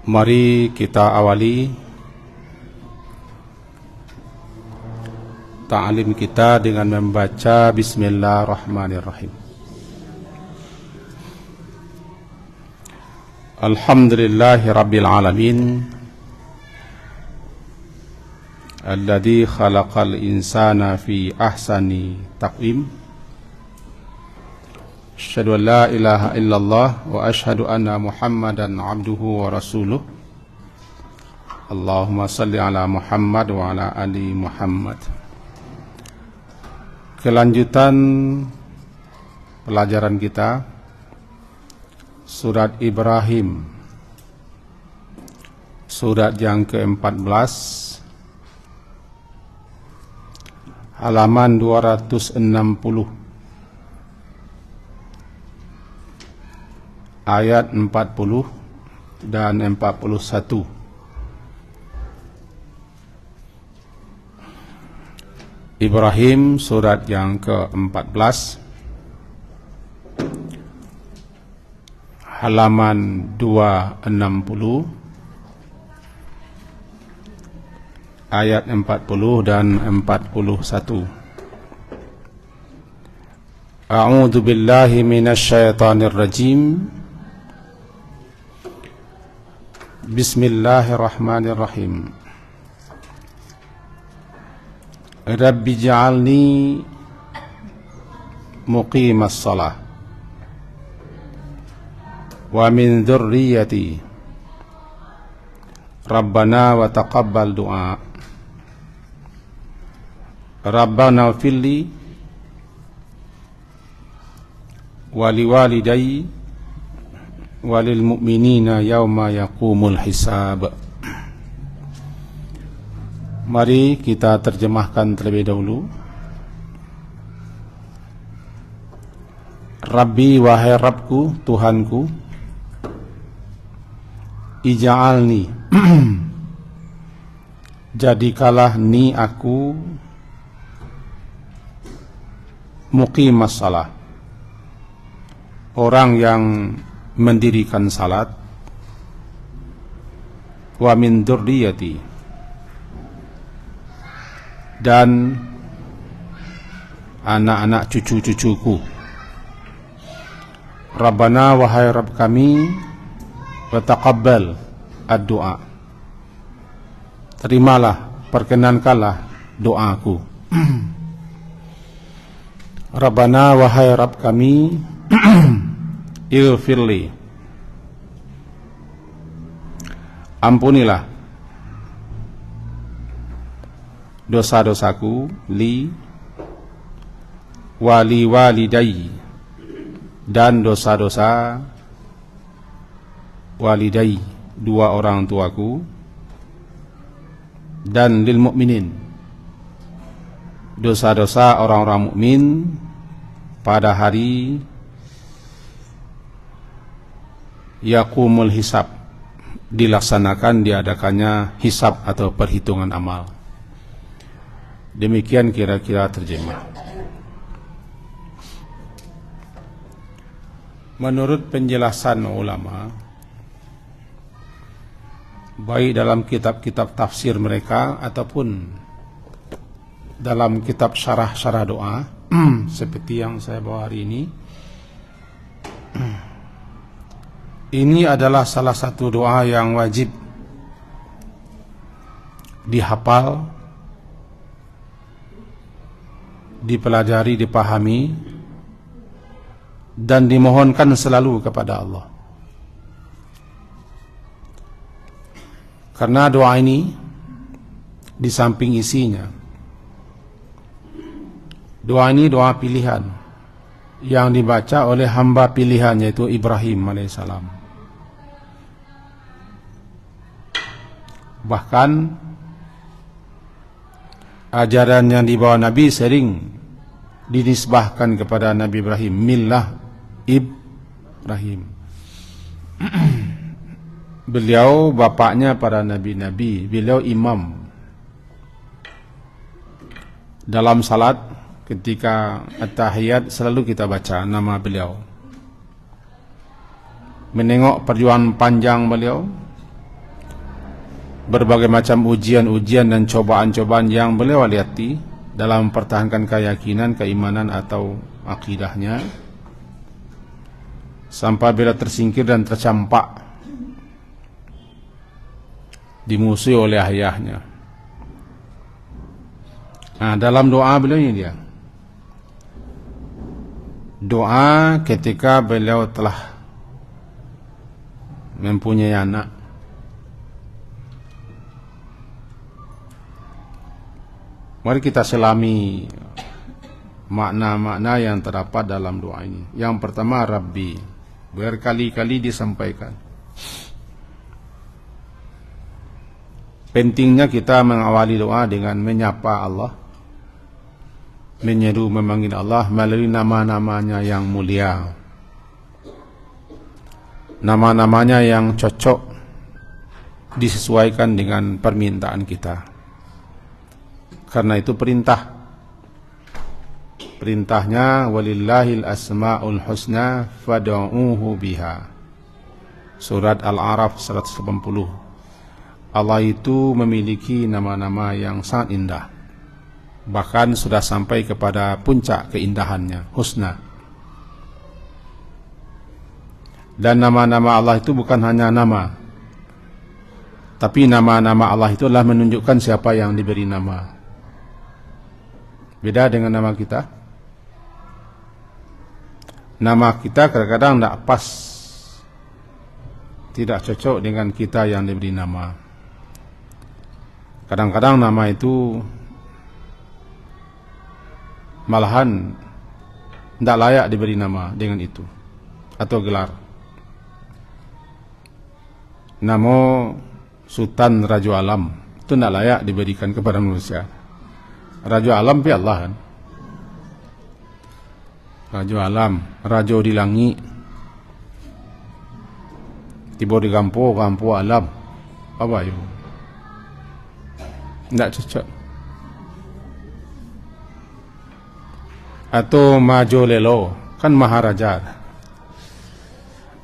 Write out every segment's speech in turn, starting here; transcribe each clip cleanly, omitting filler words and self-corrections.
Mari kita awali ta'lim kita dengan membaca Bismillahirrahmanirrahim. Alhamdulillahi Rabbil Alamin Alladhi khalaqal insana fi ahsani taqwim. Asyhadu an la ilaha illallah wa asyhadu anna Muhammadan abduhu wa rasuluh. Allahumma salli ala Muhammad wa ala ali Muhammad. Kelanjutan pelajaran kita Surat Ibrahim, surat yang ke-14, halaman 260, ayat 40 dan 41. Ibrahim surat yang ke-14, halaman 260, ayat 40 dan 41. A'udzu billahi minasyaitonir rajim. Bismillahirrahmanirrahim. Rabbi ja'alni muqimas shalah wa min dzurriyyati Rabbana wa taqabbal du'a. Rabbana ighfirli wa liwalidayya wa lil mu'minina yauma yaqumul hisab. Mari kita terjemahkan terlebih dahulu. Rabbi, wahai Rabbku, Tuhanku, ija'alni jadikalah ni aku muqimas salah, orang yang mendirikan salat, wa min dzurriyyati, dan anak-anak cucu-cucuku. Rabbana, wahai Rabb kami, wa taqabbal ad-du'a, terimalah, perkenankanlah doaku. Rabbana, wahai Rabb kami, ighfirli, ampunilah dosa-dosaku, li wali walidai, dan dosa-dosa walidai, dua orang tuaku, dan lil mukminin, dosa-dosa orang-orang mukmin pada hari yaqumul hisab, dilaksanakan, diadakannya hisab atau perhitungan amal. Demikian kira-kira terjemah. Menurut penjelasan ulama, baik dalam kitab-kitab tafsir mereka ataupun dalam kitab syarah-syarah doa seperti yang saya bawa hari ini adalah salah satu doa yang wajib dihafal, dipelajari, dipahami, dan dimohonkan selalu kepada Allah. Karena doa ini di samping isinya, doa ini doa pilihan yang dibaca oleh hamba pilihan, yaitu Ibrahim alaihissalam. Bahkan ajaran yang dibawa Nabi sering dinisbahkan kepada Nabi Ibrahim, millah Ibrahim. Beliau bapaknya para nabi-nabi, beliau imam. Dalam salat ketika at-tahiyat selalu kita baca nama beliau. Menengok perjuangan panjang beliau, berbagai macam ujian-ujian dan cobaan-cobaan yang beliau lewati dalam mempertahankan keyakinan, keimanan atau akidahnya, sampai beliau tersingkir dan tercampak, dimusuhi oleh ayahnya. Nah, dalam doa beliau ini dia, doa ketika beliau telah mempunyai anak. Mari kita selami makna-makna yang terdapat dalam doa ini. Yang pertama, Rabbi, berkali-kali disampaikan. Pentingnya kita mengawali doa dengan menyapa Allah, menyeru, memanggil Allah melalui nama-namanya yang mulia, nama-namanya yang cocok, disesuaikan dengan permintaan kita. Karena itu perintahnya walillahil asmaul husna fad'uuhu biha. Surat Al-A'raf 180. Allah itu memiliki nama-nama yang sangat indah, bahkan sudah sampai kepada puncak keindahannya, husna. Dan nama-nama Allah itu bukan hanya nama, tapi nama-nama Allah itu adalah menunjukkan siapa yang diberi nama. Beda dengan nama kita. Nama kita kadang-kadang tidak pas, tidak cocok dengan kita yang diberi nama. Kadang-kadang nama itu malahan tidak layak diberi nama dengan itu atau gelar. Nama Sultan Raja Alam itu tidak layak diberikan kepada manusia. Raja Alam pi Allah kan. Raja Alam, Raja di langit, tiba di Gampo Alam. Apa itu? Tidak cocok. Atau Majo Lelo, kan Maharaja.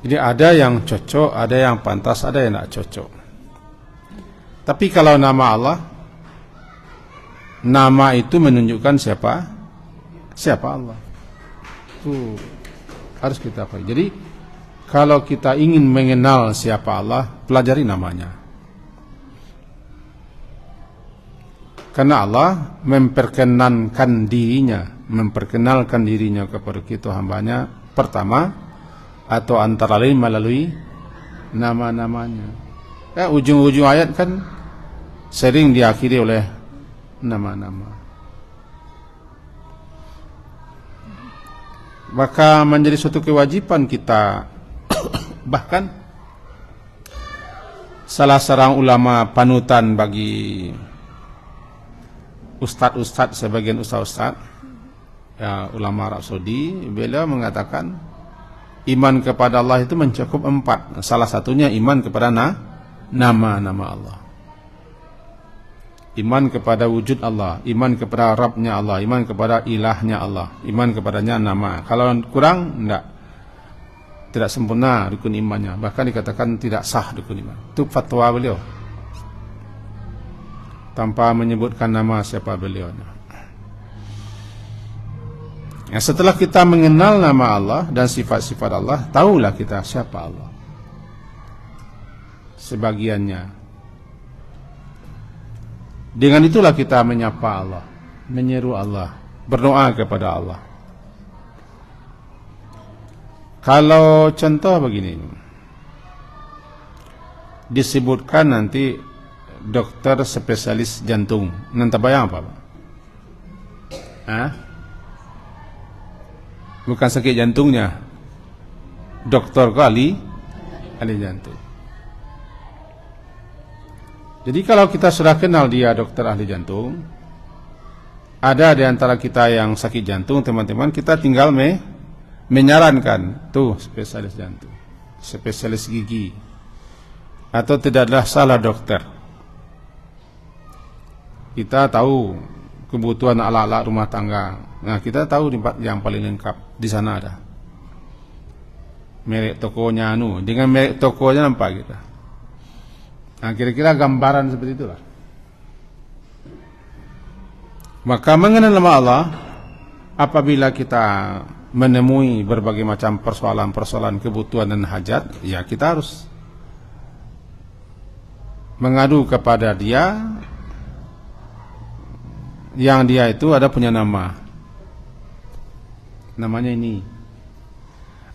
Jadi ada yang cocok, ada yang pantas, ada yang tidak cocok. Tapi kalau nama Allah, nama itu menunjukkan siapa Allah. Itu harus kita pahami. Jadi kalau kita ingin mengenal siapa Allah, pelajari namanya. Karena Allah memperkenalkan dirinya kepada kita hambanya pertama atau antara lain melalui nama-namanya. Ujung-ujung ayat kan sering diakhiri oleh nama-nama. Maka menjadi suatu kewajiban kita bahkan salah seorang ulama panutan bagi ustadz-ustadz, sebagian ustadz-ustadz ya, ulama Arab Saudi, beliau mengatakan iman kepada Allah itu mencakup 4. Salah satunya iman kepada nama-nama Allah. Iman kepada wujud Allah, iman kepada Rabbnya Allah, iman kepada ilahnya Allah, iman kepadanya nama. Kalau kurang, tidak sempurna rukun imannya. Bahkan dikatakan tidak sah rukun iman. Itu fatwa beliau, tanpa menyebutkan nama siapa beliau. Ya, setelah kita mengenal nama Allah dan sifat-sifat Allah, tahulah kita siapa Allah. Sebagiannya. Dengan itulah kita menyapa Allah, menyeru Allah, berdoa kepada Allah. Kalau contoh begini, disebutkan nanti dokter spesialis jantung, nanti bayang apa Pak? Bukan sakit jantungnya, dokter ahli jantung. Jadi kalau kita sudah kenal dia dokter ahli jantung, ada di antara kita yang sakit jantung, teman-teman, kita tinggal menyarankan, tuh spesialis jantung, spesialis gigi, atau tidaklah salah dokter. Kita tahu kebutuhan alat-alat rumah tangga. Nah, kita tahu yang paling lengkap di sana ada. Merek tokonya dengan merek tokonya nampak kita. Nah, kira-kira gambaran seperti itulah. Maka mengenal nama Allah, apabila kita menemui berbagai macam persoalan-persoalan kebutuhan dan hajat, ya kita harus mengadu kepada Dia, yang Dia itu ada punya nama. Namanya ini.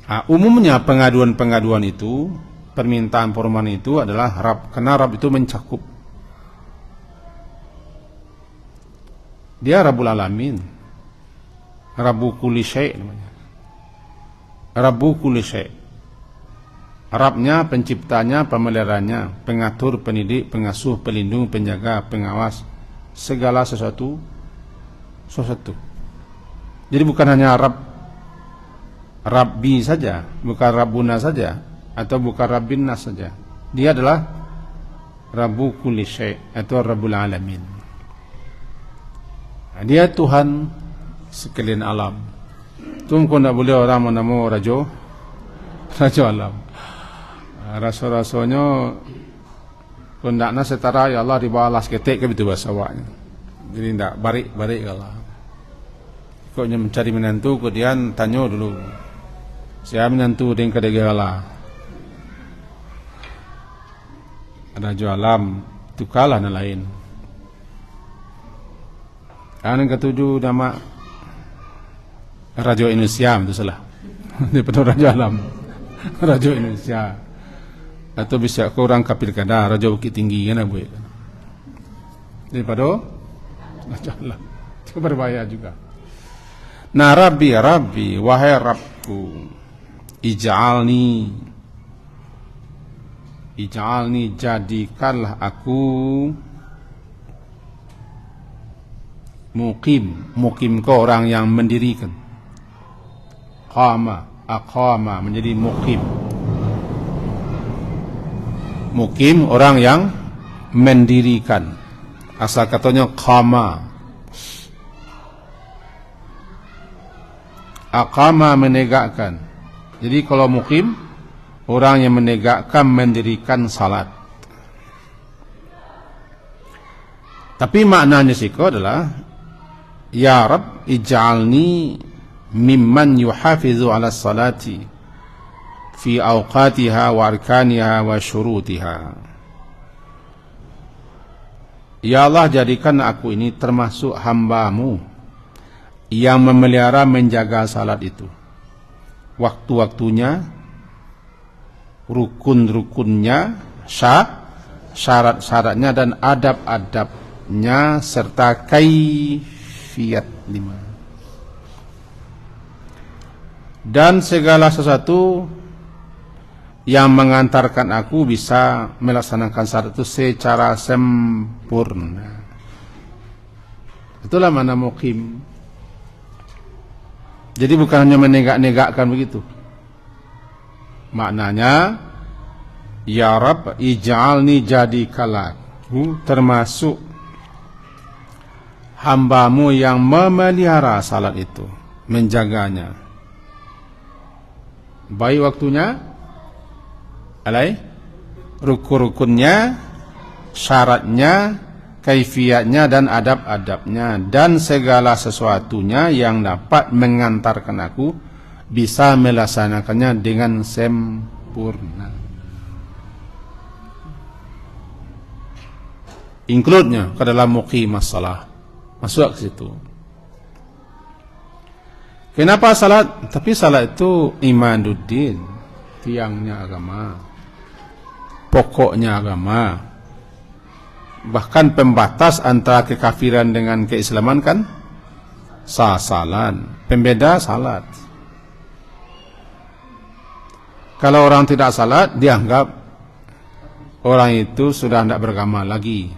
Nah, umumnya pengaduan-pengaduan itu, permintaan permohonan itu adalah Rabb, karena Rabb itu mencakup. Dia Rabbul Alamin, Rabbu kulli syai' namanya. Rabbu kulli syai'. Rabbnya, penciptanya, pemeliharanya, pengatur, pendidik, pengasuh, pelindung, penjaga, pengawas segala sesuatu. Jadi bukan hanya Rabbi saja, bukan Rabbuna saja, atau bukan Rabbinnas saja. Dia adalah Rabbu kulli syai' atau Rabbul Alamin. Dia Tuhan sekalian alam. Tunggu nak boleh orang menamu Rajo alam. Rasul-rasulnya kundakna setara ya Allah di bawah alas ketek ke begitu bahasa awaknya. Jadi tidak barik Allah. Kau mencari menantu, kemudian tanya dulu, siapa menantu dengan kedegala. Rajo alam itu kalah dan lain. Yang ketujuh nama Rajo Indonesia, itu salah. Daripada Rajo Alam, Rajo Indonesia. Atau bisa kurang kapil kada Rajo Bukit Tinggi kan abu. Daripada Rajo Alam, itu berbahaya juga. Nah, Rabbi, wahai Rabbku, ij'alni, jadikanlah aku mukim kau orang yang mendirikan. Aqama menjadi mukim orang yang mendirikan. Asal katanya qama. Aqama menegakkan. Jadi kalau mukim orang yang menegakkan, mendirikan salat. Tapi maknanya siko adalah ya Rabb ij'alni mimman yuhafizu ala salati fi awqatiha wa arkaniha wa syurutiha. Ya Allah, jadikan aku ini termasuk hamba-Mu yang memelihara, menjaga salat itu, waktu-waktunya, rukun-rukunnya, syarat-syaratnya, dan adab-adabnya, serta kaifiyat 5. Dan segala sesuatu yang mengantarkan aku bisa melaksanakan syarat itu secara sempurna. Itulah mana mukim. Jadi bukan hanya menegak-negakkan begitu. Maknanya, ya Rabb ij'alni, jadikanlah aku termasuk hamba-Mu yang memelihara salat itu, menjaganya, baik waktunya, rukun-rukunnya, syaratnya, kaifiyatnya, dan adab-adabnya, dan segala sesuatunya yang dapat mengantarkan aku bisa melaksanakannya dengan sempurna. Include-nya ke dalam muqimas salah, masuk ke situ. Kenapa salat? Tapi salat itu imanuddin, tiangnya agama, pokoknya agama. Bahkan pembatas antara kekafiran dengan keislaman kan salat. Pembeda salat. Kalau orang tidak salat, dianggap orang itu sudah tidak beragama lagi.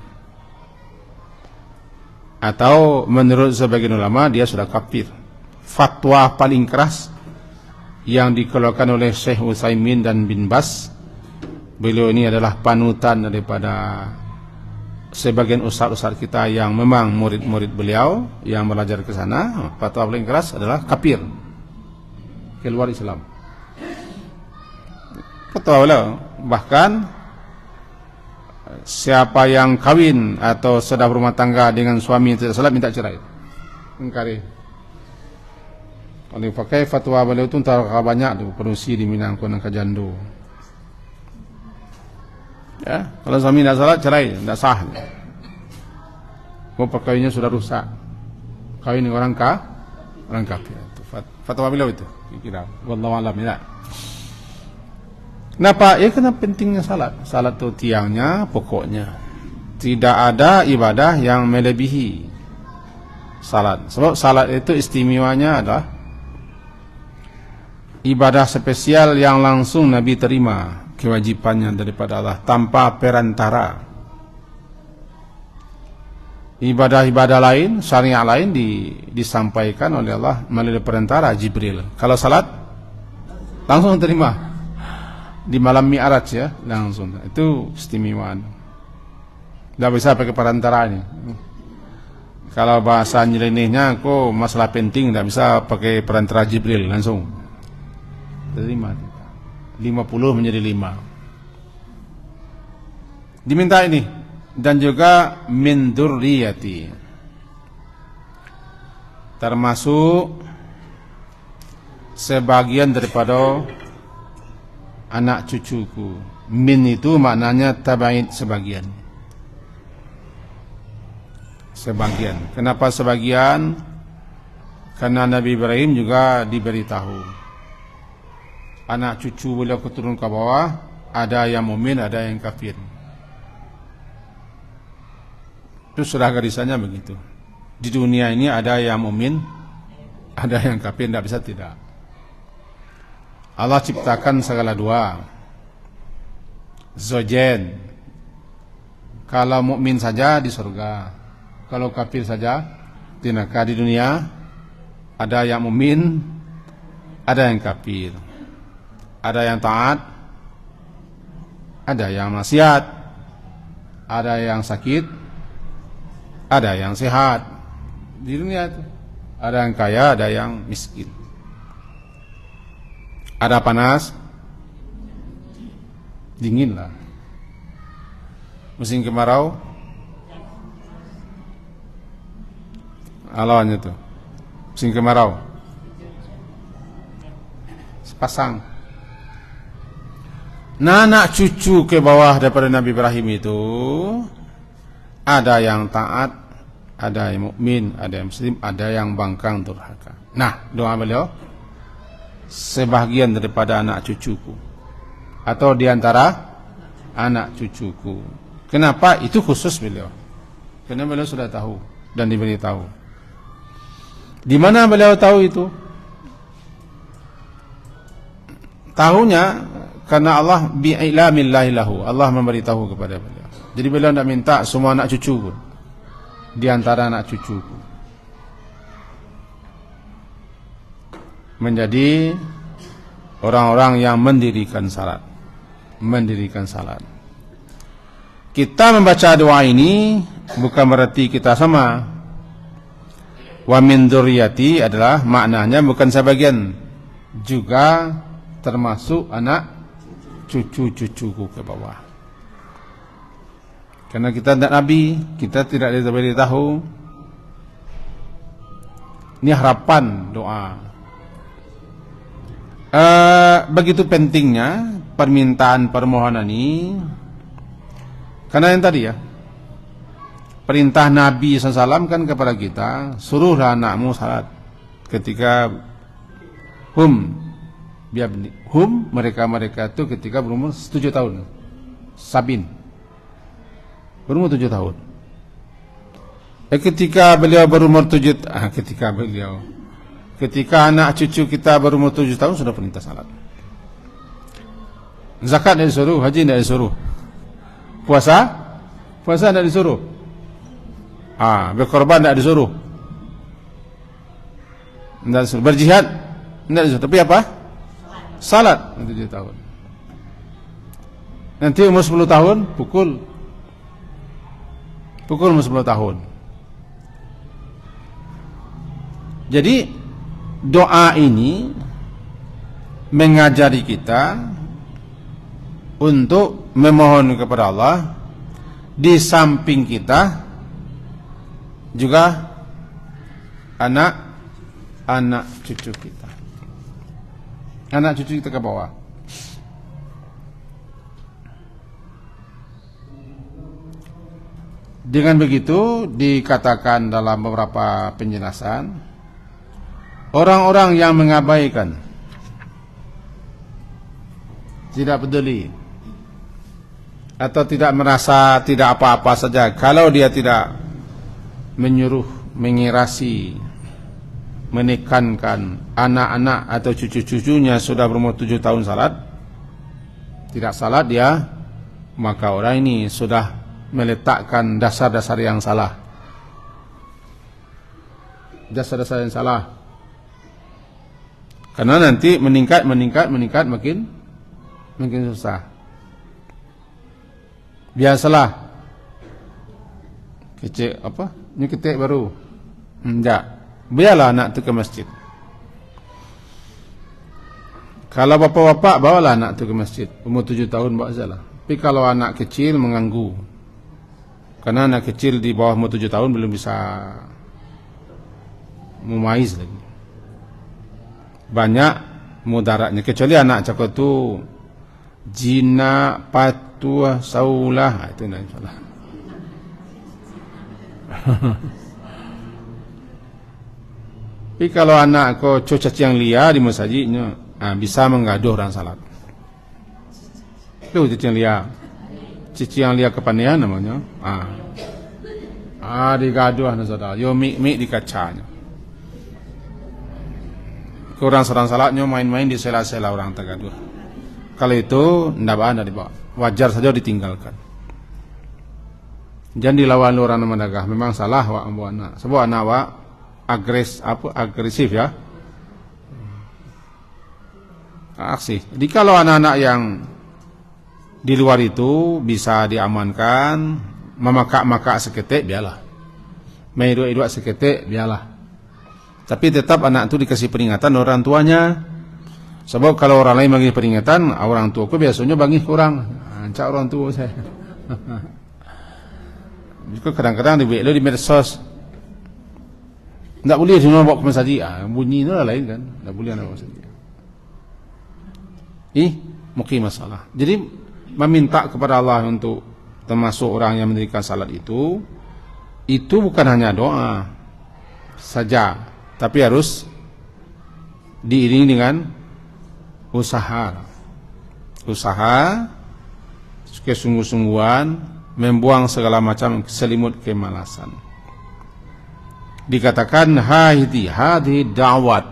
Atau menurut sebagian ulama dia sudah kafir. Fatwa paling keras yang dikeluarkan oleh Syekh Utsaimin dan bin Bas, beliau ini adalah panutan daripada sebagian ustaz-ustaz kita yang memang murid-murid beliau yang belajar ke sana. Fatwa paling keras adalah kafir, keluar Islam. Fatwa beliau bahkan siapa yang kawin atau sedang berumah tangga dengan suami yang tidak salat minta cerai. Engkari. Oleh pakai fatwa beliau itu antara banyak tu perusi di Minang Kuala Kajandu. Ya, kalau suami tidak salat cerai, tidak sah. Mau perkawinnya sudah rusak. Kawin dengan orang kafir. Fatwa beliau itu. Kira wallahu alam ya. Kenapa? Ya karena pentingnya salat. Salat itu tiangnya, pokoknya. Tidak ada ibadah yang melebihi salat. Sebab salat itu istimewanya adalah ibadah spesial yang langsung Nabi terima kewajibannya daripada Allah tanpa perantara. Ibadah-ibadah lain, syariat lain disampaikan oleh Allah melalui perantara Jibril. Kalau salat langsung terima di malam Mi'raj ya, langsung. Itu istimewaan. Tidak bisa pakai perantara ini. Kalau bahasa nyelenehnya, kok masalah penting tidak bisa pakai perantara Jibril langsung. Terima. 50 menjadi 5. Diminta ini. Dan juga min dzurriyyati. Termasuk sebagian daripada anak cucuku. Min itu maknanya tabaid, sebagian. Sebagian. Kenapa sebagian? Karena Nabi Ibrahim juga diberitahu anak cucu beliau keturun ke bawah, ada yang mukmin, ada yang kafir. Itu sudah garisannya begitu. Di dunia ini ada yang mukmin, ada yang kafir, tidak bisa tidak. Allah ciptakan segala dua. Zojen. Kalau mukmin saja di surga, kalau kafir saja di neraka. Di dunia ada yang mukmin, ada yang kafir. Ada yang taat, ada yang maksiat, ada yang sakit, ada yang sehat. Di dunia itu ada yang kaya, ada yang miskin. Ada panas, dingin lah. Musim kemarau, lawannya tuh. Musim kemarau, sepasang. Nah, anak cucu ke bawah daripada Nabi Ibrahim itu ada yang taat, ada yang mukmin, ada yang muslim, ada yang bangkang durhaka. Nah, doa beliau, sebahagian daripada anak cucuku atau diantara anak cucuku. Kenapa? Itu khusus beliau. Karena beliau sudah tahu dan diberitahu. Di mana beliau tahu itu? Tahunya karena Allah bi'ilamillahi lahu. Allah memberitahu kepada beliau. Jadi beliau tidak minta semua anak cucu pun. Di antara anak cucuku menjadi orang-orang yang mendirikan salat. Mendirikan salat. Kita membaca doa ini bukan berarti kita sama. Wa min dzurriyyati adalah maknanya bukan sebagian, juga termasuk anak cucu-cucuku ke bawah. Karena kita tidak nabi, kita tidak diberitahu. Ini harapan doa. Begitu pentingnya permintaan permohonan ini. Karena yang tadi ya, perintah Nabi SAW kan kepada kita, suruhlah anakmu salat ketika mereka itu ketika berumur 7 tahun. Sabin berumur 7 tahun. Ketika beliau berumur 7 ketika anak cucu kita berumur 7 tahun sudah perintah salat. Zakat tidak disuruh, haji tidak disuruh. Puasa tidak disuruh. Berkorban tidak disuruh. Tidak disuruh. Berjihad tidak disuruh. Tapi apa? Salat 7 tahun. Nanti umur 10 tahun pukul umur 10 tahun. Jadi doa ini mengajari kita untuk memohon kepada Allah di samping kita juga anak cucu kita. Anak cucu kita ke bawah. Dengan begitu dikatakan dalam beberapa penjelasan, orang-orang yang mengabaikan, tidak peduli atau tidak merasa tidak apa-apa saja kalau dia tidak menyuruh, mengirasi, menekankan anak-anak atau cucu-cucunya sudah berumur 7 tahun salat, tidak salat dia, maka orang ini sudah meletakkan dasar-dasar yang salah. Dasar-dasar yang salah. Karena nanti meningkat makin susah. Biasalah kecil apa? Nyeketek baru. Enggak. Biarlah anak itu ke masjid. Kalau bapak-bapak bawalah anak itu ke masjid. Umur 7 tahun bawa saja lah. Tapi kalau anak kecil mengganggu. Karena anak kecil di bawah umur 7 tahun belum bisa memaiz lagi. Banyak mudaratnya. Kecuali anak cakap tu jina, patuah, saulah, itu nak insyaAllah. Tapi kalau anak kau cacat yang liar di masjidnya, bisa menggaduh orang salat. Itu cacat yang liar. Cici yang lihat kepanean namanya. Digaduh anak saudara. Yo mik di kacanya. Kurang serang salatnya main-main di sela-sela orang tergaduh. Kalau itu ndak dibawa. Wajar saja ditinggalkan. Jangan dilawan orang menegah. Memang salah wa ambu anak. Sebab anak wa agresif ya. Aksi. Jadi kalau anak-anak yang di luar itu bisa diamankan, memakak-makak seketik biarlah, main-iduk seketik biarlah. Tapi tetap anak itu dikasih peringatan orang tuanya. Sebab kalau orang lain bagi peringatan, orang tuaku biasanya bagi kurang. Ancak orang tua saya. Juga kadang-kadang di medsos, tidak boleh semua bawa ke masjid. Bunyi itu lain kan, tidak boleh anak masjid. Mungkin masalah. Jadi meminta kepada Allah untuk termasuk orang yang mendirikan salat itu bukan hanya doa saja, tapi harus diiringi dengan usaha, kesungguh-sungguhan, membuang segala macam selimut kemalasan. Dikatakan hadhi da'wat,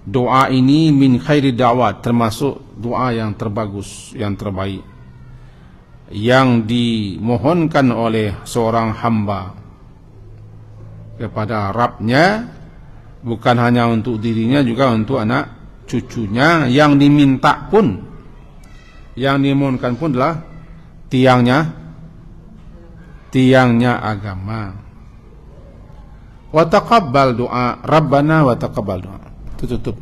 doa ini min khairi da'wat, termasuk doa yang terbagus, yang terbaik, yang dimohonkan oleh seorang hamba kepada Rabbnya, bukan hanya untuk dirinya, juga untuk anak cucunya. Yang diminta pun, yang dimohonkan pun adalah tiangnya agama. Wa taqabbal doa Rabbana, wa taqabbal doa. Tutup.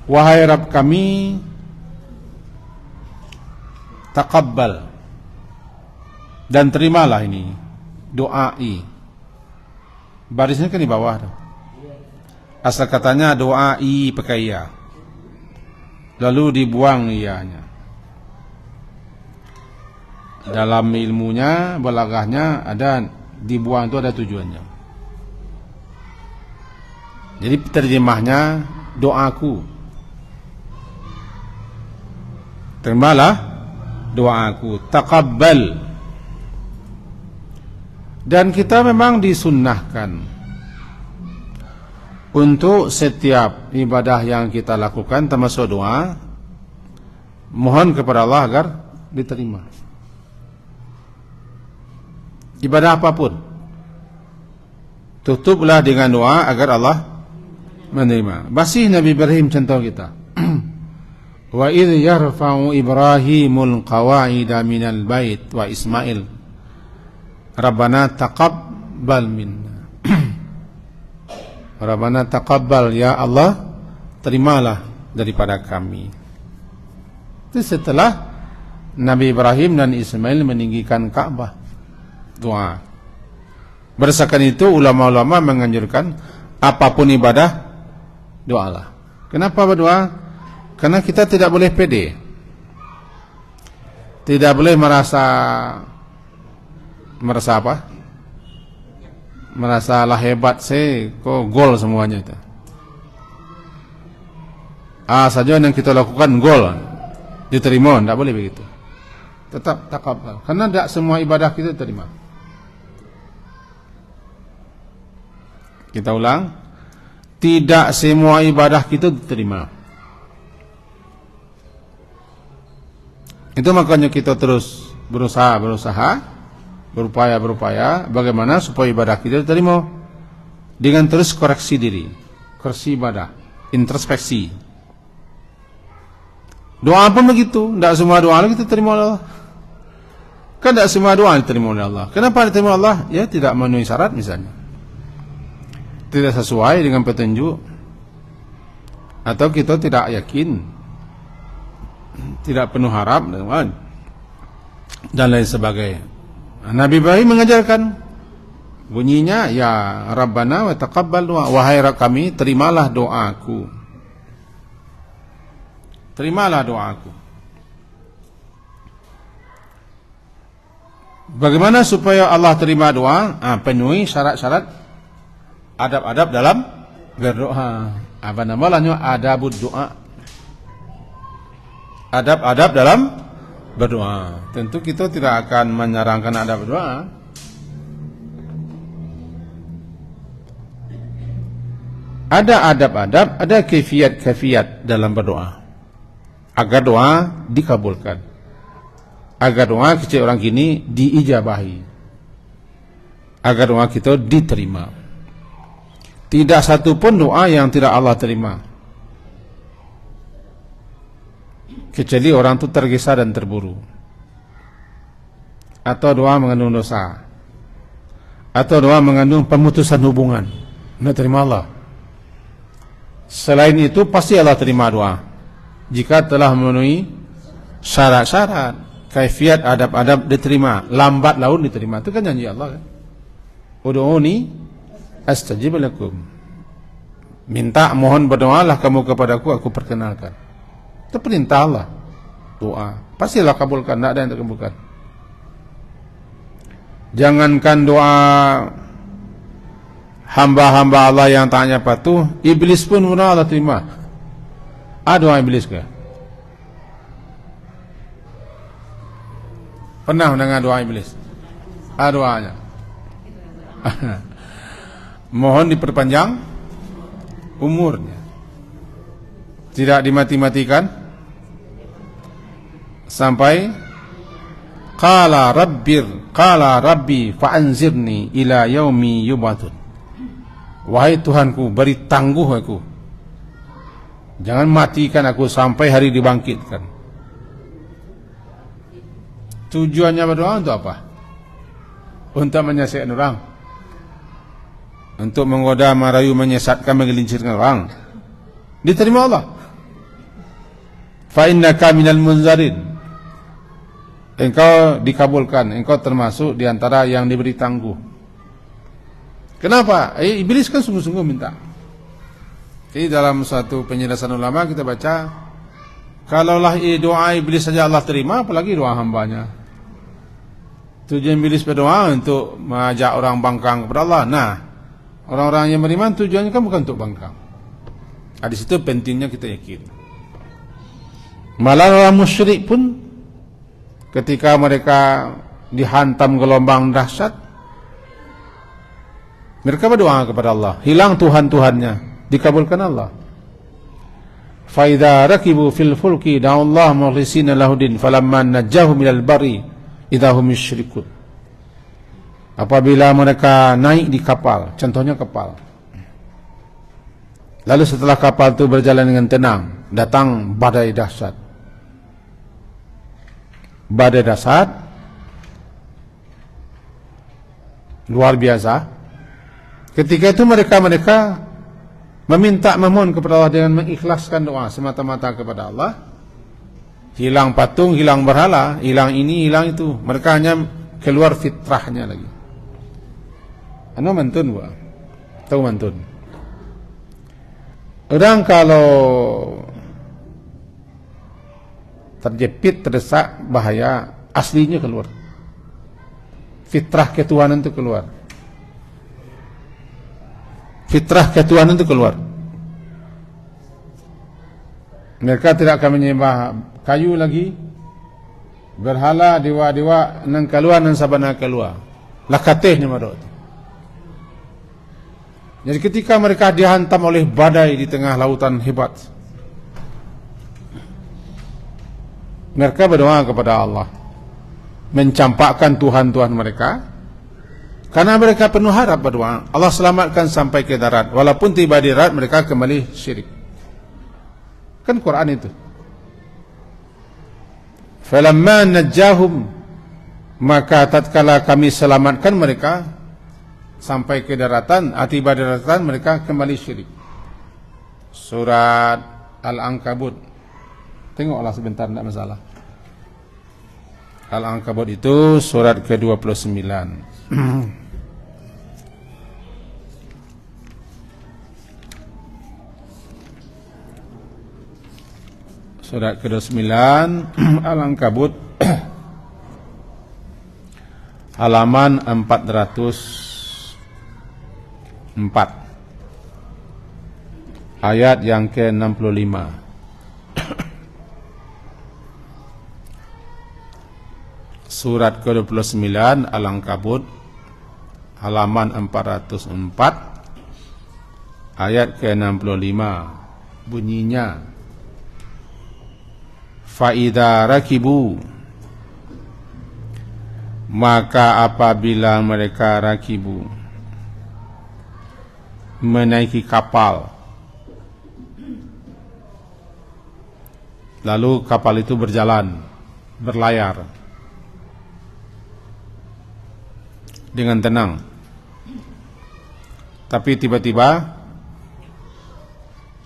Wahai Rabb kami, taqabbal, dan terimalah ini doai. Barisnya kan di bawah. Asal katanya doai pakai ya, lalu dibuang ianya. Dalam ilmunya, balaghahnya ada dibuang itu ada tujuannya. Jadi terjemahnya doaku, terimalah doaku, taqabbal. Dan kita memang disunnahkan untuk setiap ibadah yang kita lakukan, termasuk doa, mohon kepada Allah agar diterima. Ibadah apapun, tutuplah dengan doa agar Allah menerima. Masih Nabi Ibrahim contoh kita. Wa idh yarfa'u Ibrahimul qawa'ida minal bait wa Ismail Rabbana taqabbal minna. Rabbana taqabbal, ya Allah terimalah daripada kami. Itu setelah Nabi Ibrahim dan Ismail meninggikan Ka'bah. Doa. Berdasarkan itu ulama-ulama menganjurkan apapun ibadah, doalah. Kenapa berdoa? Karena kita tidak boleh pede. Tidak boleh merasa apa? Merasalah hebat kok gol semuanya itu. Saja yang kita lakukan gol diterima, tidak boleh begitu. Tetap takabal. Karena tidak semua ibadah kita terima. Kita ulang, tidak semua ibadah kita diterima. Itu makanya kita terus berusaha, berupaya bagaimana supaya ibadah kita diterima. Dengan terus koreksi diri, koreksi ibadah, introspeksi. Doa pun begitu, tidak semua doa kita terima oleh Allah. Kan tidak semua doa diterima oleh Allah. Kenapa diterima Allah? Ya tidak memenuhi syarat misalnya, tidak sesuai dengan petunjuk, atau kita tidak yakin, tidak penuh harap dan lain sebagainya. Nabi Ibrahim mengajarkan bunyinya, ya Rabbana wa taqabbal doa, wahai Rabb kami terimalah doaku, terimalah doaku. Bagaimana supaya Allah terima doa? Penuhi syarat-syarat, adab-adab dalam berdoa. Apa namanya? Adabud doa. Adab-adab dalam berdoa. Tentu kita tidak akan menyarankan adab berdoa. Ada adab-adab, ada kefiat-kefiat dalam berdoa, agar doa dikabulkan, agar doa kecil orang gini diijabahi, agar doa kita diterima. Tidak satu pun doa yang tidak Allah terima, kecuali orang itu tergesa dan terburu, atau doa mengandung dosa, atau doa mengandung pemutusan hubungan, tidak terima Allah. Selain itu pasti Allah terima doa jika telah memenuhi syarat-syarat, kaifiat, adab-adab diterima, lambat laun diterima. Itu kan janji Allah kan? Ud'uni astajib lakum. Minta, mohon, berdoalah kamu kepadaku, aku perkenalkan. Itu perintah Allah. Doa pasti Allah kabulkan, tidak ada yang terkabulkan. Jangankan doa hamba-hamba Allah yang tanya patuh, iblis pun mudah Allah terima. Doa iblis ke? Pernah mendengar doa iblis? Doanya mohon diperpanjang umurnya, tidak dimati-matikan sampai qala rabbi fa'anzirni ila yaumi yub'atsun. Wahai Tuhanku, beri tangguh aku, jangan matikan aku sampai hari dibangkitkan. Tujuannya berdoa untuk apa? Untuk menyesatkan orang, untuk menggoda, merayu, menyesatkan, menggelincirkan orang. Diterima Allah. Fa innaka minal munzarin. Engkau dikabulkan, engkau termasuk di antara yang diberi tangguh. Kenapa? Iblis kan sungguh-sungguh minta. Jadi dalam satu penjelasan ulama kita baca, kalaulah doa iblis saja Allah terima, apalagi doa hambanya. Tujuan iblis berdoa untuk mengajak orang bangkang kepada Allah. Nah, orang-orang yang beriman tujuannya kan bukan untuk bangkang. Di situ pentingnya kita yakin. Malah orang musyrik pun ketika mereka dihantam gelombang dahsyat, mereka berdoa kepada Allah, hilang Tuhan-Tuhannya, dikabulkan Allah. Fa idza rakibu fil fulki da'allahu mukhlisina lahuddin falamma najjahum minal barri idahum yusyrikun. Apabila mereka naik di kapal, contohnya kapal, lalu setelah kapal itu berjalan dengan tenang, datang badai dahsyat. Badai dahsyat luar biasa. Ketika itu mereka meminta, memohon kepada Allah dengan mengikhlaskan doa semata-mata kepada Allah. hilang patung, hilang berhala, hilang ini, hilang itu. Mereka hanya keluar fitrahnya lagi. Anu mantun buat, tahu mantun. Orang kalau terjepit, terdesak, bahaya, aslinya keluar. Fitrah ketuhanan itu keluar. Fitrah ketuhanan itu keluar. Mereka tidak akan menyembah kayu lagi, berhala, dewa-dewa, nang keluar, nang sabana keluar. Lakatihnya marot. Jadi ketika mereka dihantam oleh badai di tengah lautan hebat, mereka berdoa kepada Allah, mencampakkan Tuhan-Tuhan mereka, karena mereka penuh harap berdoa, Allah selamatkan sampai ke darat. Walaupun tiba di darat, mereka kembali syirik. Kan Quran itu. Falamma najjahum, maka tatkala kami selamatkan mereka sampai ke daratan, tiba di daratan, mereka kembali syirik. Surat Al-Ankabut. Tengoklah sebentar, tidak masalah. Al-Ankabut itu surat ke-29. Surat ke-29 Al-Ankabut halaman 404 ayat yang ke-65. Surat ke-29 Al-Ankabut halaman 404 ayat ke-65. Bunyinya, Fa'idha rakibu, maka apabila mereka rakibu, menaiki kapal, lalu kapal itu berjalan, berlayar dengan tenang, tapi tiba-tiba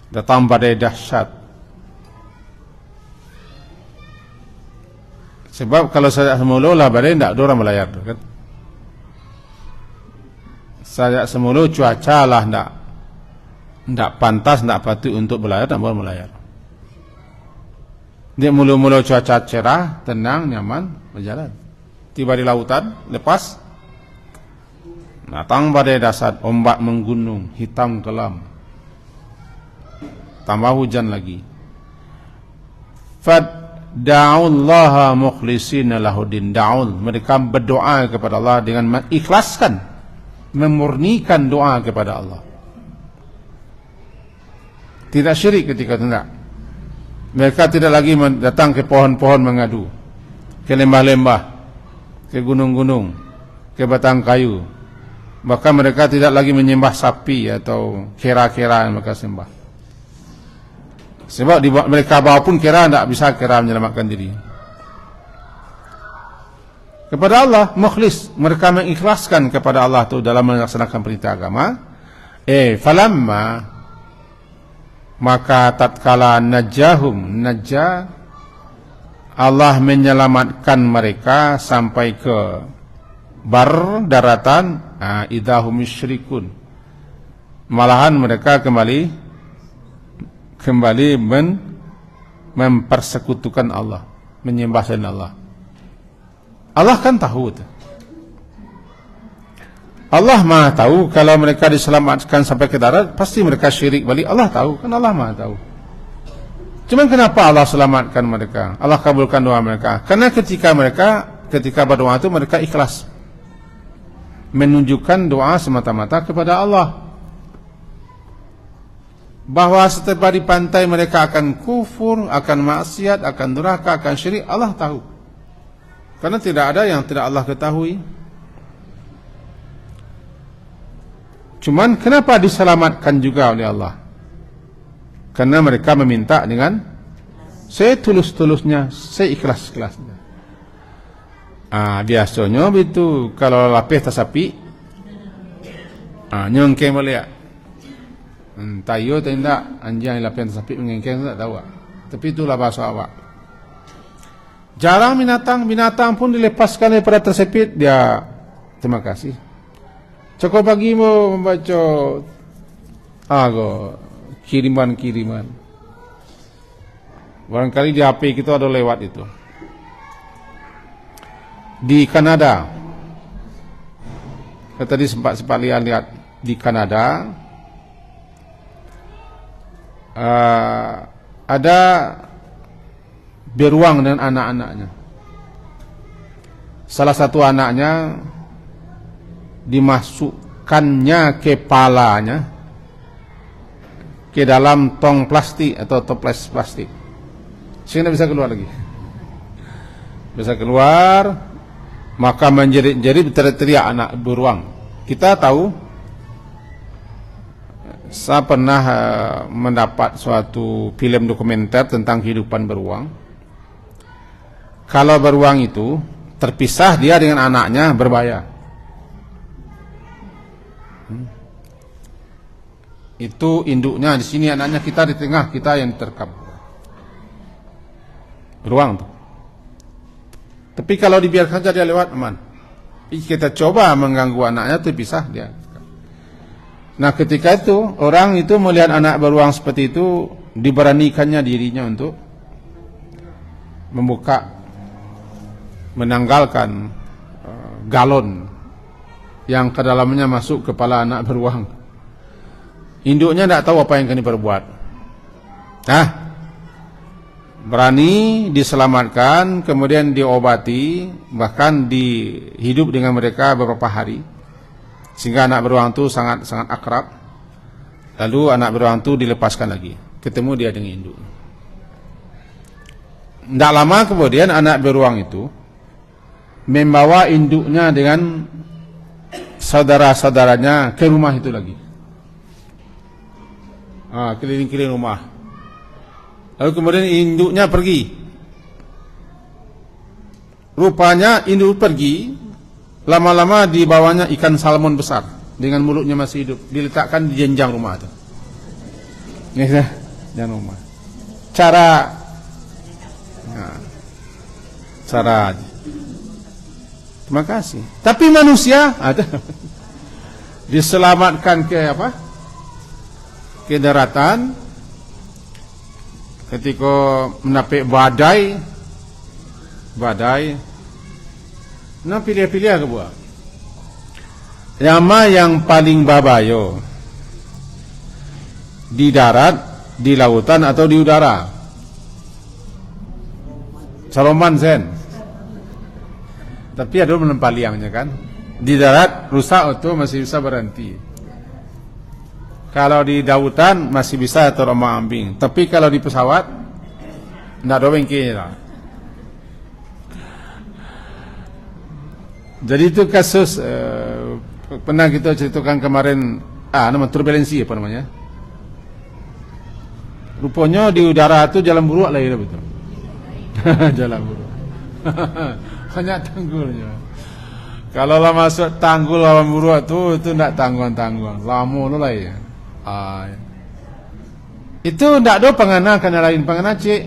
datang badai dahsyat. Sebab kalau sajak semula lah badai, tidak ada orang melayar, kan? Sajak semula cuaca lah tidak pantas, tidak patut untuk berlayar, tidak boleh melayar. Dia mula-mula cuaca cerah, tenang, nyaman, berjalan. Tiba di lautan, lepas, datang badai dahsyat, ombak menggunung, hitam kelam, tambah hujan lagi. Da'ullaha mukhlisina lahuddin. Da'ul, mereka berdoa kepada Allah dengan mengikhlaskan, memurnikan doa kepada Allah. Tidak syirik ketika itu, tidak. Mereka tidak lagi datang ke pohon-pohon mengadu, ke lembah-lembah, ke gunung-gunung, ke batang kayu. Bahkan mereka tidak lagi menyembah sapi atau kera-kera yang mereka sembah. Sebab mereka bawa pun kera, tidak bisa kera menyelamatkan diri. Kepada Allah mukhlis, mereka mengikhlaskan kepada Allah itu dalam melaksanakan perintah agama. Falamma, maka tatkala najjahum, najjah, Allah menyelamatkan mereka sampai ke bar, daratan, idahum yusyrikun, malahan mereka kembali mempersekutukan Allah, menyembah selain Allah. Allah kan tahu itu. Allah Maha tahu kalau mereka diselamatkan sampai ke darat, pasti mereka syirik balik. Allah tahu, kan Allah Maha tahu. Cuman kenapa Allah selamatkan mereka? Allah kabulkan doa mereka. Karena ketika berdoa itu mereka ikhlas, menunjukkan doa semata-mata kepada Allah. Bahwa setiap di pantai mereka akan kufur, akan maksiat, akan durhaka, akan syirik, Allah tahu. Karena tidak ada yang tidak Allah ketahui. Cuman kenapa diselamatkan juga oleh Allah? Karena mereka meminta dengan setulus-tulusnya, seikhlas-ikhlasnya. Biasanya itu kalau lapis tasapi, nyongkeng boleh. Tayo tidak, anjing lapis tasapi mengengkeng tak tahu. Tapi itulah bahasa awak. Jarang binatang pun dilepaskan daripada tersepit, dia terima kasih. Cukup bagimu membaca kiriman. Barangkali di HP kita ada lewat itu. Di Kanada, saya tadi sempat lihat di Kanada, ada beruang dengan anak-anaknya. Salah satu anaknya dimasukkannya kepalanya ke dalam tong plastik atau toples plastik, sehingga bisa keluar lagi. Bisa keluar, maka menjerit-jerit, teriak anak beruang. Kita tahu, saya pernah mendapat suatu film dokumenter tentang kehidupan beruang. Kalau beruang itu terpisah dia dengan anaknya berbahaya. Itu induknya di sini, anaknya kita di tengah, kita yang terkam. Beruang tuh. Tapi kalau dibiarkan saja dia lewat, aman. Kita coba mengganggu anaknya, terpisah dia. Nah, ketika itu orang itu melihat anak beruang seperti itu, diberanikannya dirinya untuk menanggalkan galon yang ke dalamnya masuk kepala anak beruang. Induknya tidak tahu apa yang akan diperbuat. Nah, berani diselamatkan, kemudian diobati, bahkan dihidup dengan mereka beberapa hari, sehingga anak beruang itu sangat akrab. Lalu anak beruang itu dilepaskan lagi, ketemu dia dengan induk. Tidak lama kemudian anak beruang itu membawa induknya dengan saudara-saudaranya ke rumah itu lagi. Keliling-keliling rumah. Lalu kemudian induknya pergi. Rupanya induk pergi, lama-lama dibawanya ikan salmon besar dengan mulutnya masih hidup, diletakkan di jenjang rumah itu. Jenjang rumah. Cara terima kasih. Tapi manusia diselamatkan ke ke daratan ketika menapik badai. Nah, pilih-pilih ke buah. Nama yang paling babayo di darat, di lautan atau di udara? Saloman Zen. Tapi ada menempa liangnya kan. Di darat rusak itu masih bisa berhenti. Kalau di lautan masih bisa terombang-ambing. Tapi kalau di pesawat tidak ada bengkelnya. Jadi itu kasus pernah kita ceritakan kemarin. Nama turbulensi apa namanya? Rupanya di udara itu jalan buruk lah ya, betul. Jalan buruk. Hanya tanggulnya. Kalau lah masuk tanggul lawan buruk itu tidak tangguhan-tangguhan. Lama lah ya. Itu tidak ada pengana kena lain pengana cik.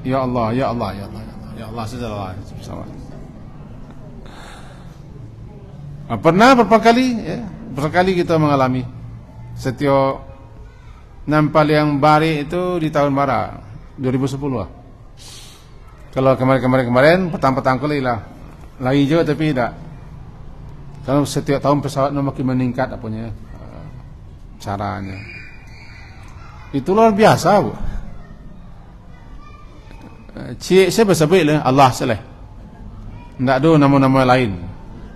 Ya Allah, ya Allah, ya Allah, ya Allah sajalah bersama. Pernah berapa kali kita mengalami. Setiap nampal yang bari itu di tahun bara 2010 lah. Kalau kemarin petang-petang kali lah hijau, tapi tidak. Kalau setiap tahun pesawat makin meningkat apanya caranya. Itu luar biasa, Bu. Cik saya bersebut lah Allah seleh. Tidak ada nama-nama lain.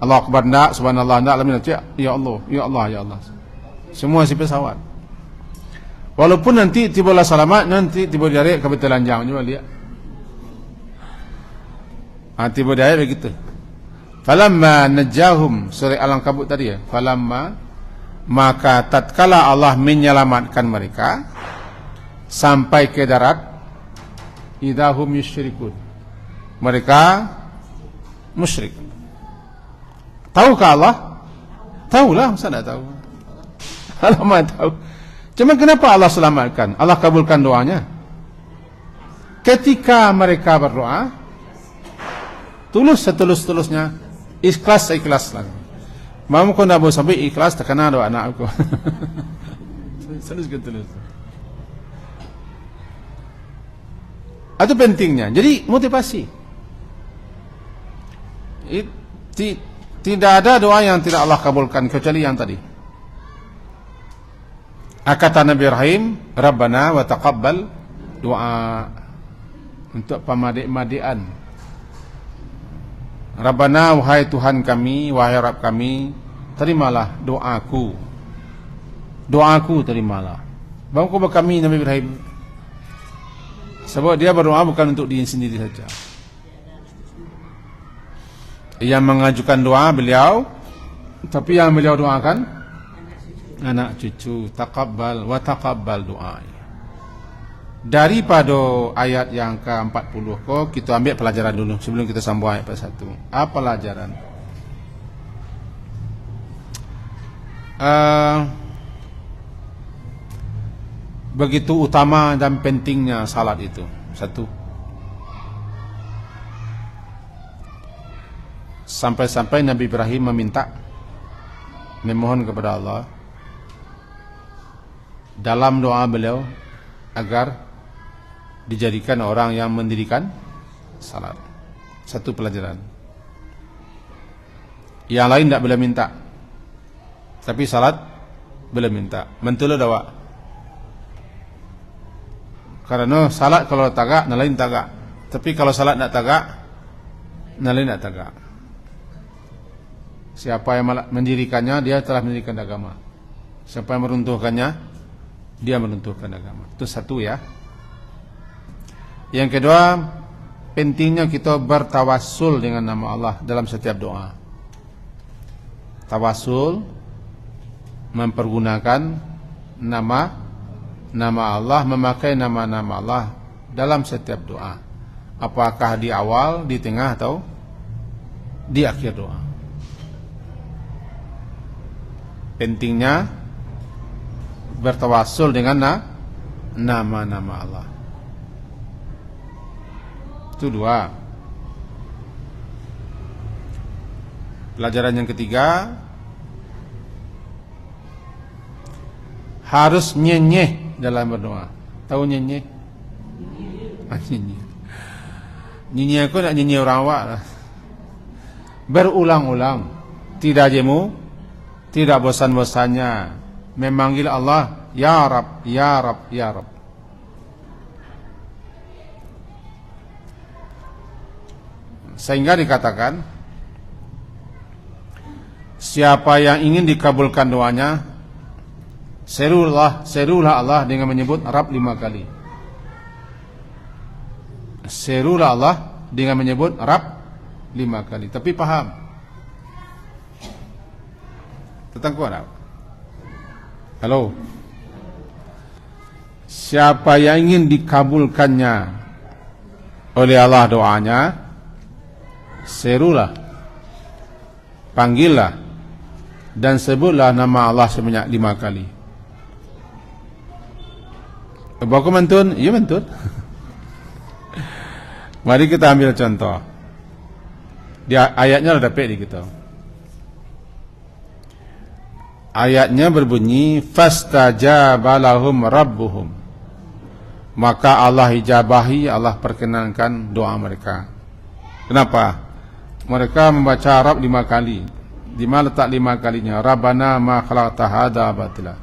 Allah Akbar tidak, subhanallah tidak, lamin cik, ya Allah, ya Allah, ya Allah. Semua si pesawat. Walaupun nanti tibalah selamat, nanti tiba dari kebetulan jam juga lihat. Tiba dari begitu. Falamma najahum, surah Al-Ankabut tadi ya. Falamma, maka tatkala Allah menyelamatkan mereka sampai ke darat, idahum yusyrikun, mereka musyrik. Tahukah Allah? Tahulah, masa tidak tahu? Allah Maha tahu. Cuma kenapa Allah selamatkan? Allah kabulkan doanya. Ketika mereka berdoa, tulus setulus-tulusnya, ikhlas seikhlas lah. Mau kau nak boleh sampai ikhlas tak kena doa anak aku. Tulus ke tulus. Itu pentingnya. Jadi motivasi. Tidak ada doa yang tidak Allah kabulkan kecuali yang tadi. Kata Nabi Ibrahim, Rabbana wa taqabbal doa untuk pamadik-madikan. Rabbana, wahai Tuhan kami, wahai Rabb kami, terimalah doaku. Doaku terimalah. Bangku kami Nabi Ibrahim. Sebab dia berdoa bukan untuk diri sendiri saja. Yang mengajukan doa beliau, tapi yang beliau doakan anak cucu. Taqabbal wa taqabbal doa. Daripada ayat yang ke-40 kita ambil pelajaran dulu sebelum kita sambung ayat ke-1. Apa pelajaran? Begitu utama dan pentingnya salat itu. Satu. Sampai-sampai Nabi Ibrahim memohon kepada Allah dalam doa beliau agar dijadikan orang yang mendirikan salat. Satu pelajaran. Yang lain tidak boleh minta, tapi salat boleh minta. Mentul dawa. Karena salat kalau tagak, nalain tagak. Tapi kalau salat tidak tagak, nalain tidak tagak. Siapa yang mendirikannya, dia telah mendirikan agama. Siapa yang meruntuhkannya, dia meruntuhkan agama. Itu satu ya. Yang kedua, pentingnya kita bertawassul dengan nama Allah dalam setiap doa. Tawassul mempergunakan nama Allah, memakai nama-nama Allah dalam setiap doa. Apakah di awal, di tengah atau di akhir doa. Pentingnya bertawassul dengan nama-nama Allah. Itu dua. Pelajaran yang ketiga, harus nyenyeh dalam berdoa. Tahu nyenyeh? Nyenyeh. Nyenyeh aku nak nyenyeh orang awak lah. Berulang-ulang, tidak jemu, tidak bosan-bosannya memanggil Allah, Ya Rab, Ya Rab, Ya Rab. Sehingga dikatakan, siapa yang ingin dikabulkan doanya, serulah Allah dengan menyebut Rab 5 kali. Serulah Allah dengan menyebut Rab 5 kali. Tapi paham? Tentang kuat. Halo. Siapa yang ingin dikabulkannya oleh Allah doanya, serulah, panggillah, dan sebutlah nama Allah sebanyak 5 kali. Baku mentun? Iya mentun. Mari kita ambil contoh. Di ayatnya ada pek di kita. Ayatnya berbunyi, fastajaba lahum rabbuhum. Maka Allah ijabahi, Allah perkenankan doa mereka. Kenapa? Mereka membaca Rabb 5 kali. Di mana letak 5 kalinya? Rabbana ma khalaqta hadza batila.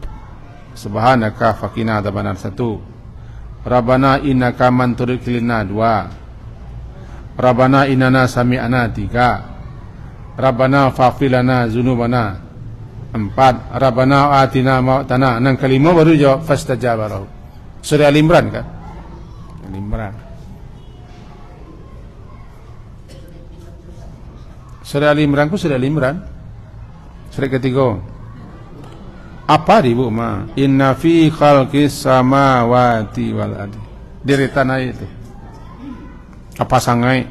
Subhanaka faqina adzabannar 1. Rabbana innaka man tudkhilin 2. Rabbana innana sami'na 3. Rabbana faghfir lana dzunubana 4. Rabbana atina ma wa'tana. 6 kelima baru jawab fastajaba lahu. Surah Al-Imran kan? Al-Imran. Surah Al-Imran ku Surah Al-Imran. Surah ketiga. Apa ribu ma? Inna fi khalqis samawati wal ardi. Deretan ayat itu. Apa sangai?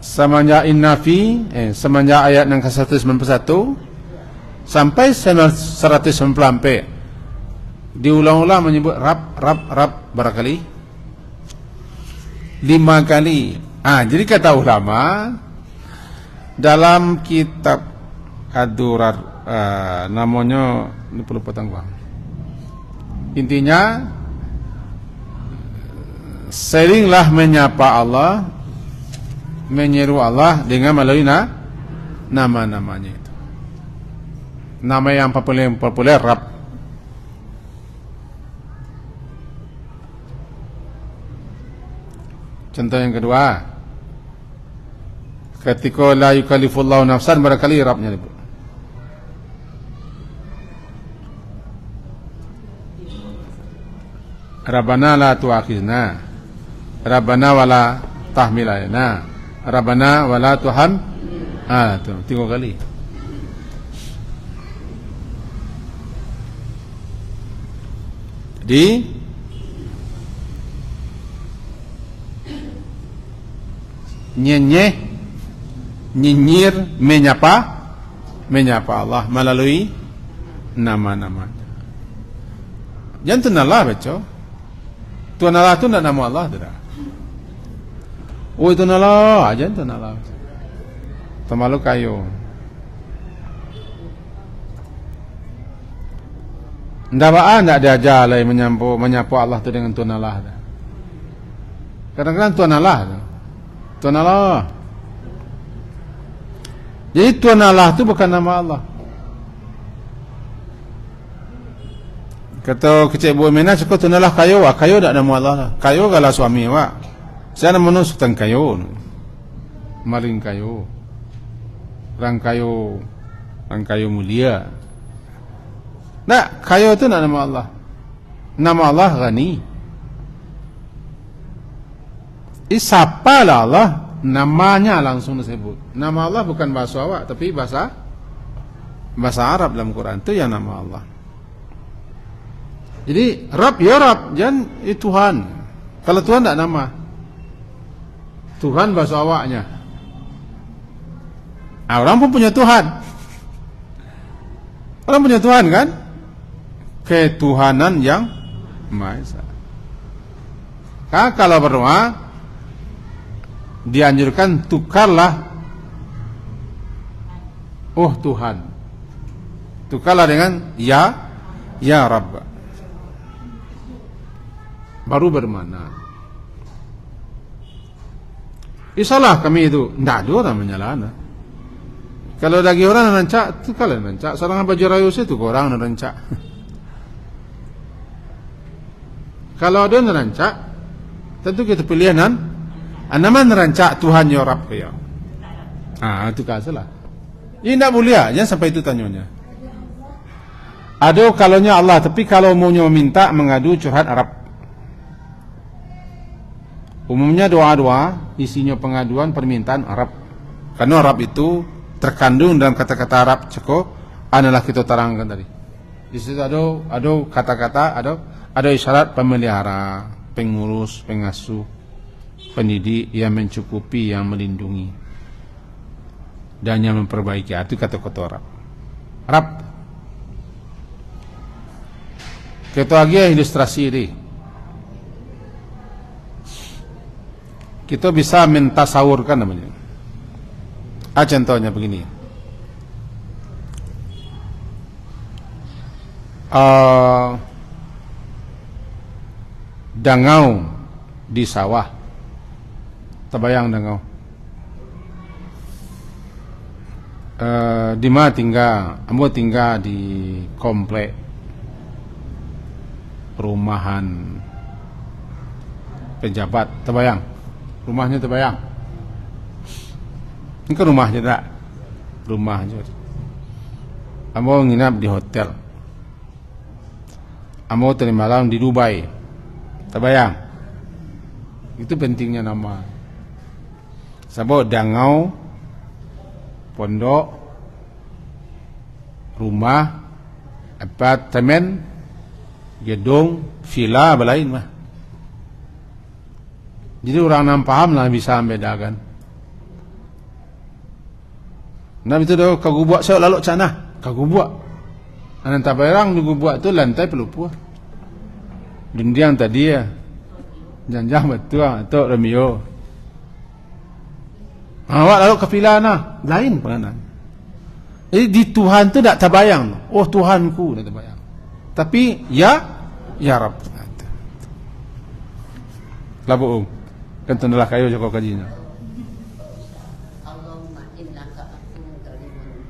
Semenjak inna fi semenjak ayat yang ke-191 sampai 190 diulang-ulang menyebut Rab berapa kali? 5 kali. Jadi kata ulama dalam kitab Ad-Durar, namanya ini perlu potong bang. Intinya seringlah menyapa Allah, menyeru Allah dengan melalui nama-namanya itu. Nama yang populer Rabb. Contoh yang kedua, ketika la yukallifullahu nafsan, barangkali Rabbnya disebut. Rabbana la tu'akhizna, Rabbana wala tahmil alaina, Rabbana wala tuham. Itu 3 kali. Jadi nyinyir, menyapa Allah melalui nama-namanya. Jangan Tuhan Allah baca. Tuhan Allah itu tidak nama Allah tidak. Tuhan Allah, jangan Tuhan Allah. Termalu kayu. Tidak diajar lah menyapu Allah itu dengan Tuhan Allah. Kadang-kadang Tuhan Allah. Tuhan Allah. Jadi Tuhan Allah itu bukan nama Allah. Kata kecik buah mina cukup Tuhan Allah kayu. Kayu tak nama Allah. Kayu kalau suami wak. Saya nama sultan kayu. Maling kayu. Orang kayu mulia. Nah, kayu itu tak nama Allah. Nama Allah Ghani. Siapalah Allah, namanya langsung disebut. Nama Allah bukan bahasa awak, tapi bahasa Arab dalam Quran. Itu yang nama Allah. Jadi Rabb ya Rabb, jangan Tuhan. Kalau Tuhan tak nama. Tuhan bahasa awaknya. Orang pun punya Tuhan. Orang punya Tuhan kan? Ketuhanan yang Maha Esa. Kalau berdoa dianjurkan tukarlah Tuhan. Tukarlah dengan ya Rabb. Baru bermakna. Salah kami itu. Tidak ada orang menyalahkan. Kalau lagi orang rancak, itu kalian rancak. Seorang baju rayu itu orang rancak. Kalau ada yang rancak, tentu kita pilihan nama rancak Tuhan ya Rabb ya. Itu kan salah. Ini tidak mulia, jangan sampai itu tanyanya. Ada kalaunya Allah, tapi kalau maunya meminta mengadu curhat Arab. Umumnya doa-doa isinya pengaduan permintaan Arab. Karena Arab itu terkandung dalam kata-kata Arab cukup adalah kita terangkan tadi. Di situ ada kata-kata, ada isyarat pemelihara, pengurus, pengasuh, pendidik yang mencukupi, yang melindungi dan yang memperbaiki. Itu kata-kata Arab. Arab. Kita lagi ilustrasi ini. Kita bisa mentasawurkan namanya. Contohnya begini. Dangau di sawah. Terbayang dangau. Di mana tinggal? Ambo tinggal di komplek perumahan pejabat. Terbayang? Rumahnya terbayang? Ini kan rumahnya tak? Rumahnya. Ambo nginap di hotel. Ambo tadi malam di Dubai. Terbayang? Itu pentingnya nama. Sebab dangau, pondok, rumah, apartemen, gedung, villa, belain mah. Jadi orang yang paham lah bisa membedakan. Nah itu dah kau buat saya lalu canah, kau buat. Anak tak berang juga buat tu lantai pelupuh. Dindiang tadi ya. Jangan betul Tok Romeo. Awak lalu kafilah nah, lain peranan. Jadi di Tuhan tu tak terbayang. Oh Tuhanku tak terbayang. Tapi ya Rabb. Labu kan tendalah kayu joko kajinya. Allahumma innaka afuwwun karimun.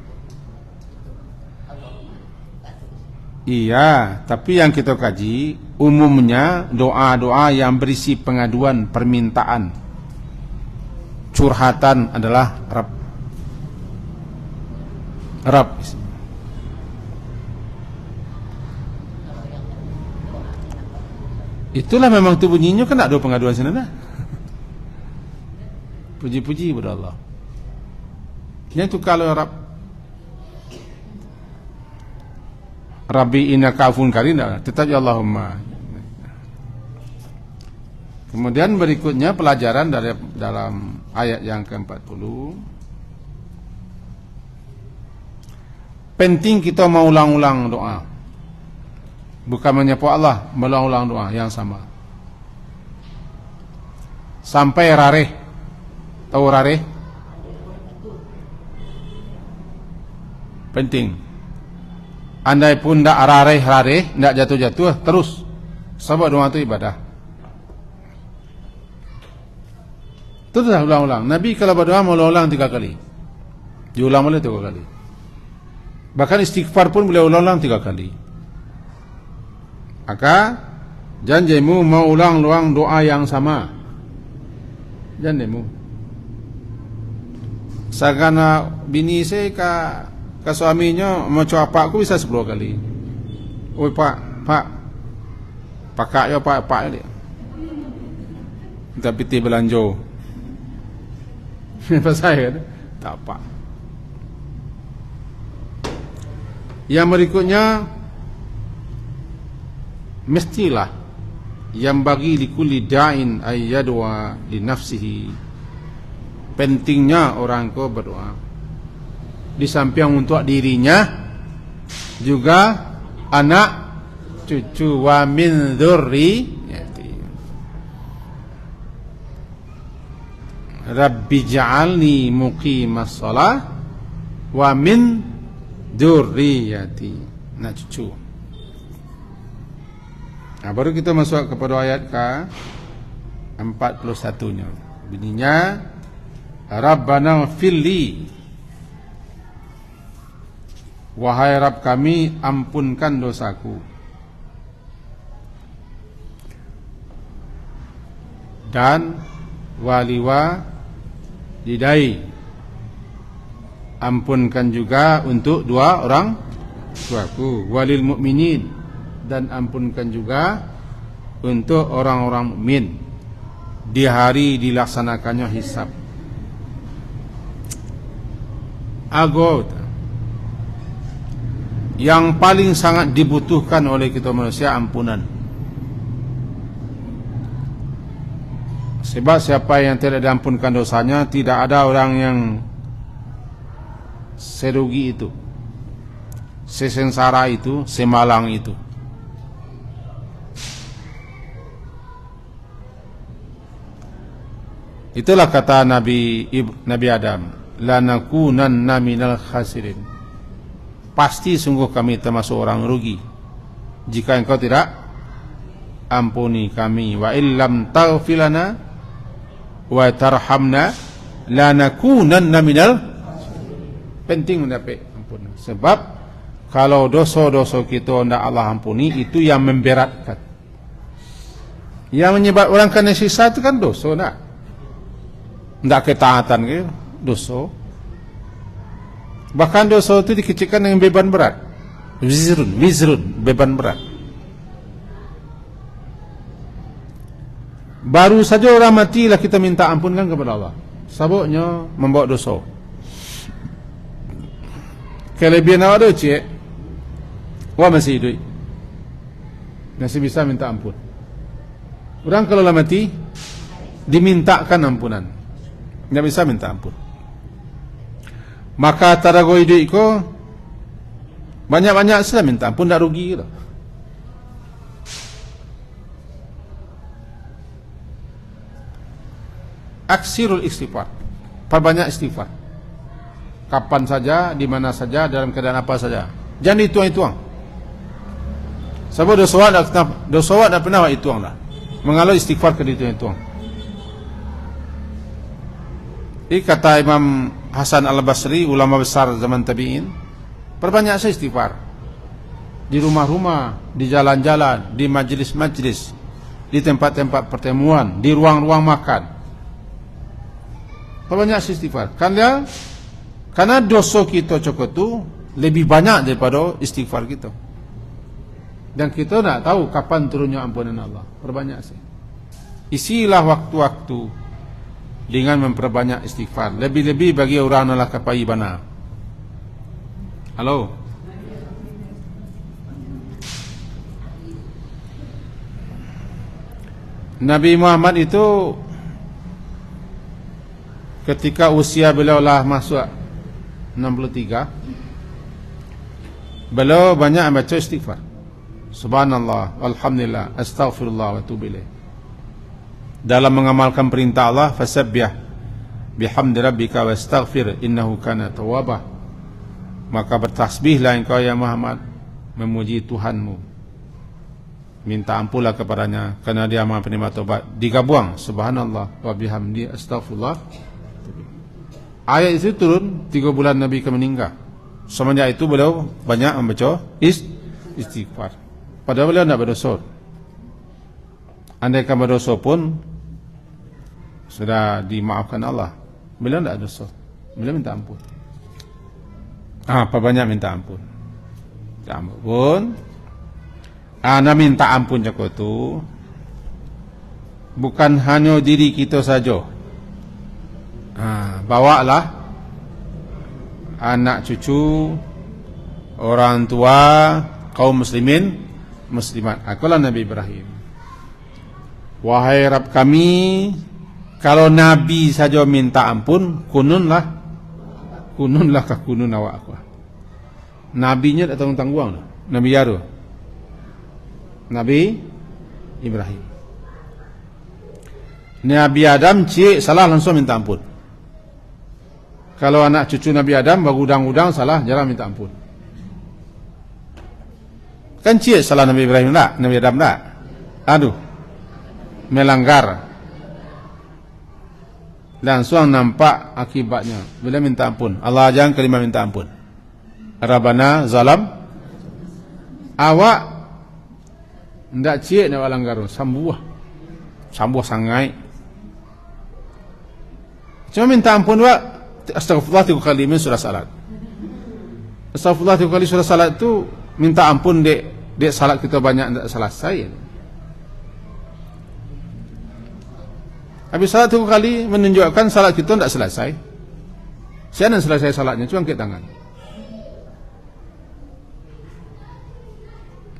Iya, tapi yang kita kaji umumnya doa-doa yang berisi pengaduan, permintaan, curhatan adalah Rabb. Itulah memang tu bunyinya, kan ada pengaduan sana dah. Puji-puji kepada Allah. Yang tu kalau Rabbi innaka afuwwun karim, tetap ya Allahumma. Kemudian berikutnya pelajaran dari dalam ayat yang ke-40. Penting kita mau ulang-ulang doa. Bukan menyapa Allah, mengulang-ulang doa yang sama. Sampai rareh. Tahu rareh? Penting. Andai pun tak rareh, tak jatuh-jatuh, terus. Sebab doa itu ibadah. Terus ulang-ulang. Nabi kalau berdoa mau ulang 3 kali. Diulang boleh 3 kali. Bahkan istighfar pun boleh ulang-ulang 3 kali. Maka janjimu mau ulang-ulang doa yang sama. Janjimu. Sakana bini saya ke suaminya mau apa aku bisa 10 kali. Oi pak, pakak ya pak dia. Tapi ti belanjo. Apa saya kan? Tak apa. Yang berikutnya, mestilah yang bagi likulli da'in ayyadwa li nafsihi. Pentingnya orang ko berdoa di samping untuk dirinya, juga anak cucu, wa min dzurriyyati. Rabbi ja'alni muqimas shalah wa min dzurriyyati. Nak cucu. Nah, baru kita masuk kepada ayat ke-41-nya. Bunyinya, Rabbana ighfirli. Wahai Rabb kami, ampunkan dosaku. Dan walidai, ampunkan juga untuk 2 orang tuaku. Walil mukminin, dan ampunkan juga untuk orang-orang mukmin di hari dilaksanakannya hisab. Agot yang paling sangat dibutuhkan oleh kita manusia, ampunan. Sebab siapa yang tidak diampunkan dosanya, tidak ada orang yang serugi itu, sesengsara itu, semalang itu. Itulah kata Nabi Adam, lanakunanna minal khasirin. Pasti sungguh kami termasuk orang rugi jika engkau tidak ampuni kami. Wa illam taghfir lana wa tarhamna lanakunanna minal. Penting mendapat ampunan. Sebab kalau dosa-dosa kita hendak Allah ampuni, itu yang memberatkan. Yang menyebabkan orang kena siksa itu kan dosa, tidak ketaatan ke dosa. Bahkan dosa itu dikecilkan dengan beban berat. Wizrun, beban berat. Baru saja orang matilah kita minta ampunkan kepada Allah. Sabuknya membawa dosa. Kelebihan awak ada cik, awak masih hidup, masih bisa minta ampun. Orang kalau lah mati, dimintakan ampunan, tidak bisa minta ampun. Maka tarago hidup ko banyak-banyak sudah minta ampun, tak rugi lah. Aksirul istighfar. Perbanyak istighfar. Kapan saja, di mana saja, dalam keadaan apa saja. Jangan dituang-tuang. Sebab dosa tak pernah dituang dah. Mengalau istighfar ke dituang-tuang. Ini kata Imam Hasan Al-Basri, ulama besar zaman tabi'in, perbanyak saya istighfar. Di rumah-rumah, di jalan-jalan, di majlis-majlis, di tempat-tempat pertemuan, di ruang-ruang makan. Perbanyak saya istighfar. Karena dosa kita cukup tu lebih banyak daripada istighfar kita. Dan kita tak tahu kapan turunnya ampunan Allah. Perbanyak saya. Isilah waktu-waktu dengan memperbanyak istighfar. Lebih-lebih bagi orang yang kapai bana. Halo. Nabi Muhammad itu ketika usia beliau lah masuk 63, beliau banyak membaca istighfar. Subhanallah, alhamdulillah, astaghfirullah wa atubu ilaih. Dalam mengamalkan perintah Allah, fasabbih bihamdi rabbika wastaghfir innahu kana tawwaba. Maka bertasbihlah engkau ya Muhammad, memuji Tuhanmu, minta ampunlah kepadanya karena dia Maha penerima taubat. Digabung subhanallah wa bihamdi astaghfirullah. Ayat itu turun 3 bulan Nabi meninggal. Semenjak itu beliau banyak membaca istighfar. Padahal beliau tidak berdosa. Andaikan berdosa pun sudah dimaafkan Allah. Beliau tidak dosa. Beliau minta ampun. Apa banyak minta ampun. Minta ampun. Ana minta ampun jago tu bukan hanya diri kita saja. Bawalah anak cucu, orang tua, kaum muslimin, muslimat. Akulah Nabi Ibrahim. Wahai Rabb kami, kalau Nabi saja minta ampun, kununlah ke kunun awak aku. Nabinya tak tanggung-tanggung. Nabi Yaru, Nabi Ibrahim. Nabi Adam cik salah langsung minta ampun. Kalau anak cucu Nabi Adam bergudang-gudang salah jarang minta ampun. Kan cik salah Nabi Ibrahim tak? Nabi Adam tak? Aduh, melanggar. Langsung nampak akibatnya bila minta ampun. Allah ajarkan kalimah minta ampun. Rabbana zalam. Awak ndak cik nak langgar, sambuh sangai. Cuma minta ampun wa astagfirullah 3 kali min surah salat. Astagfirullah 3 kali surah salat tu minta ampun dek salat kita banyak ndak selesai. Habis salat 3 kali menunjukkan salat kita ndak selesai. Siapa yang selesai salatnya? Cuma angkat tangan.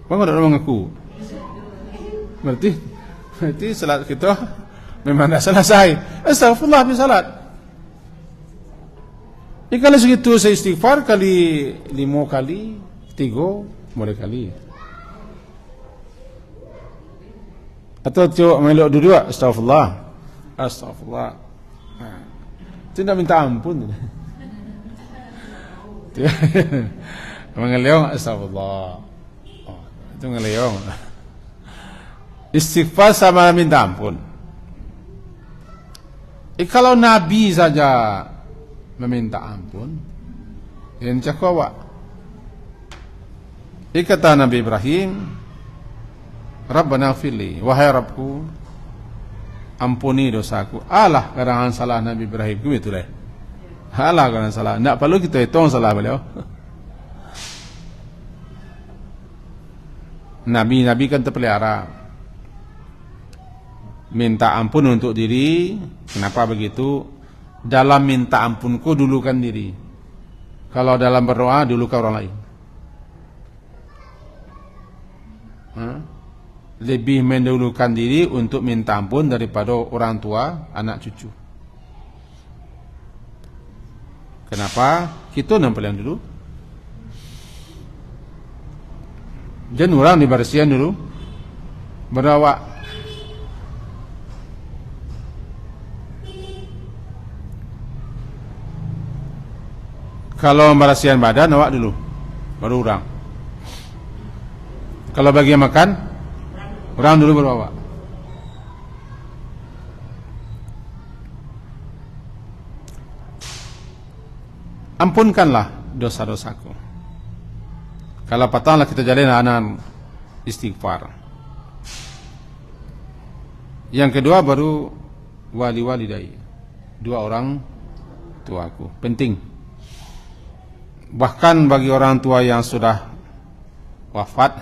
Bang ada orang mengaku. Berarti salat kita memang tak selesai. Astagfirullah habis salat. Kalau segitu saya istighfar kali 5 kali, 3 boleh kali. Atau cuba meluk dua-dua, astagfirullah. Tidak minta ampun. Mengeleong astagfirullah. Itu ngeleong. Istighfar sama minta ampun. Kalau Nabi saja meminta ampun, yang cakap kata Nabi Ibrahim, Rabbana firli, wahai Rabbku, ampuni dosaku. Alah kadang salah Nabi Ibrahim ku itulah. Alah kadang salah. Tak perlu kita hitung salah beliau. Nabi kan terpelihara minta ampun untuk diri. Kenapa begitu? Dalam minta ampunku dulukan diri. Kalau dalam berdoa dulukan orang lain. Lebih mendahulukan diri untuk minta ampun daripada orang tua, anak cucu. Kenapa? Kita nampil yang dulu. Jangan orang dibersihkan dulu. Berdoa. Kalau membersihkan badan, awak dulu, baru orang. Kalau bagi makan, orang dulu baru awak. Ampunkanlah dosa-dosaku. Kalau patahlah kita jalin anak istighfar. Yang kedua baru wali-walidai, dua orang tuaku. Penting. Bahkan bagi orang tua yang sudah wafat,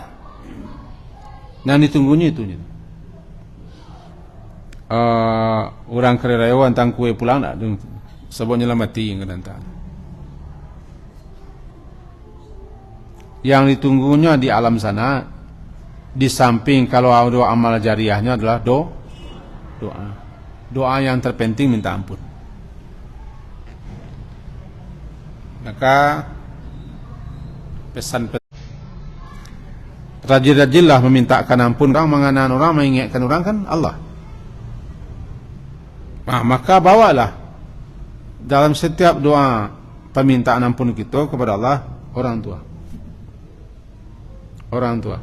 yang ditunggunya itu. Orang kererayawan tang kue pulang tak? Sebabnya lah mati yang kedantang. Yang ditunggunya di alam sana, di samping kalau doa amal jariahnya adalah doa yang terpenting minta ampun. Maka pesan rajin-rajinlah memintakan ampun orang, mengenal orang, mengingatkan orang kan Allah. Nah, maka bawalah dalam setiap doa permintaan ampun kita kepada Allah orang tua. Orang tua.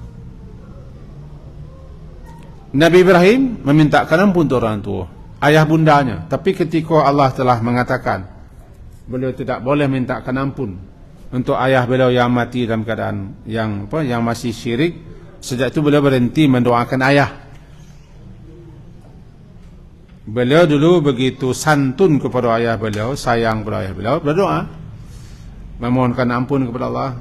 Nabi Ibrahim memintakan ampun untuk orang tua, ayah bundanya. Tapi ketika Allah telah mengatakan beliau tidak boleh mintakan ampun untuk ayah beliau yang mati dalam keadaan yang masih syirik, sejak itu beliau berhenti mendoakan ayah. Beliau dulu begitu santun kepada ayah beliau, sayang kepada ayah beliau, berdoa memohonkan ampun kepada Allah.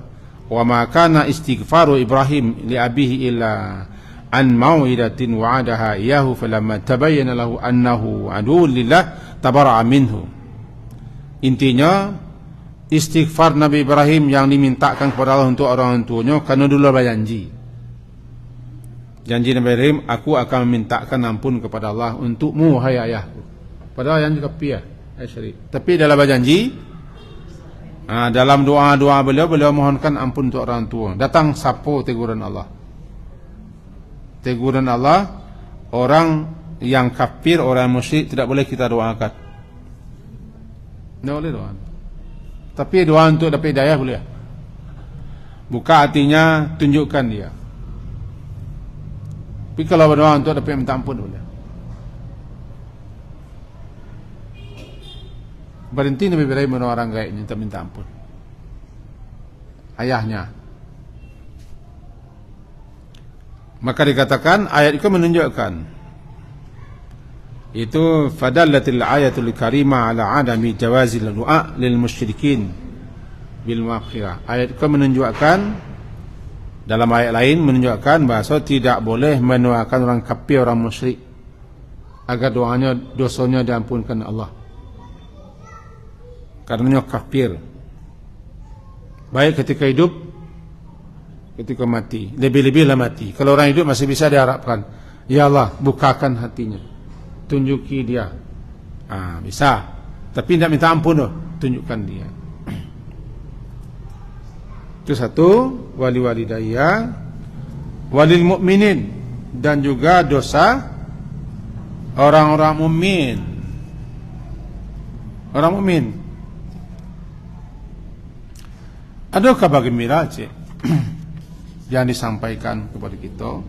Wa ma kana istighfaru Ibrahim li abihi illa an mau'idatin wa'adaha iyahu falamma tabayyana lahu annahu aduwwun lillah tabara'a minhu. Intinya istighfar Nabi Ibrahim yang dimintakan kepada Allah untuk orang tuanya karena dulu berjanji. Janji Nabi Ibrahim, aku akan memintakan ampun kepada Allah untukmu hai ayahku. Padahal yang juga pia syirik. Tapi dalam berjanji, dalam doa-doa beliau mohonkan ampun untuk orang tua. Datang sapo teguran Allah. Teguran Allah, orang yang kafir, orang musyrik tidak boleh kita doakan. Tidak boleh doa. Tapi doa untuk dapat hidayah boleh. Buka hatinya, tunjukkan dia. Tapi kalau berdoa untuk dapat minta ampun boleh. Berhenti Nabi Ibrahim mendoa orang gaibnya minta ampun. Ayahnya. Maka dikatakan ayat itu menunjukkan itu fadallatil ayatul karimah ala adami jawazil du'a lil musyrikin bil maghfirah. Ayat itu menunjukkan, dalam ayat lain menunjukkan bahasa tidak boleh mendoakan orang kafir, orang musyrik agar doanya, dosanya diampunkan Allah. Karenanya kafir, baik ketika hidup, ketika mati, lebih-lebihlah mati. Kalau orang hidup masih bisa diharapkan, ya Allah bukakan hatinya, tunjuki dia, bisa. Tapi tidak minta ampun, tunjukkan dia. Itu satu, wali-wali daya, walil mukminin, dan juga dosa orang-orang mukmin. Orang mukmin. Ada kabar gembira yang disampaikan kepada kita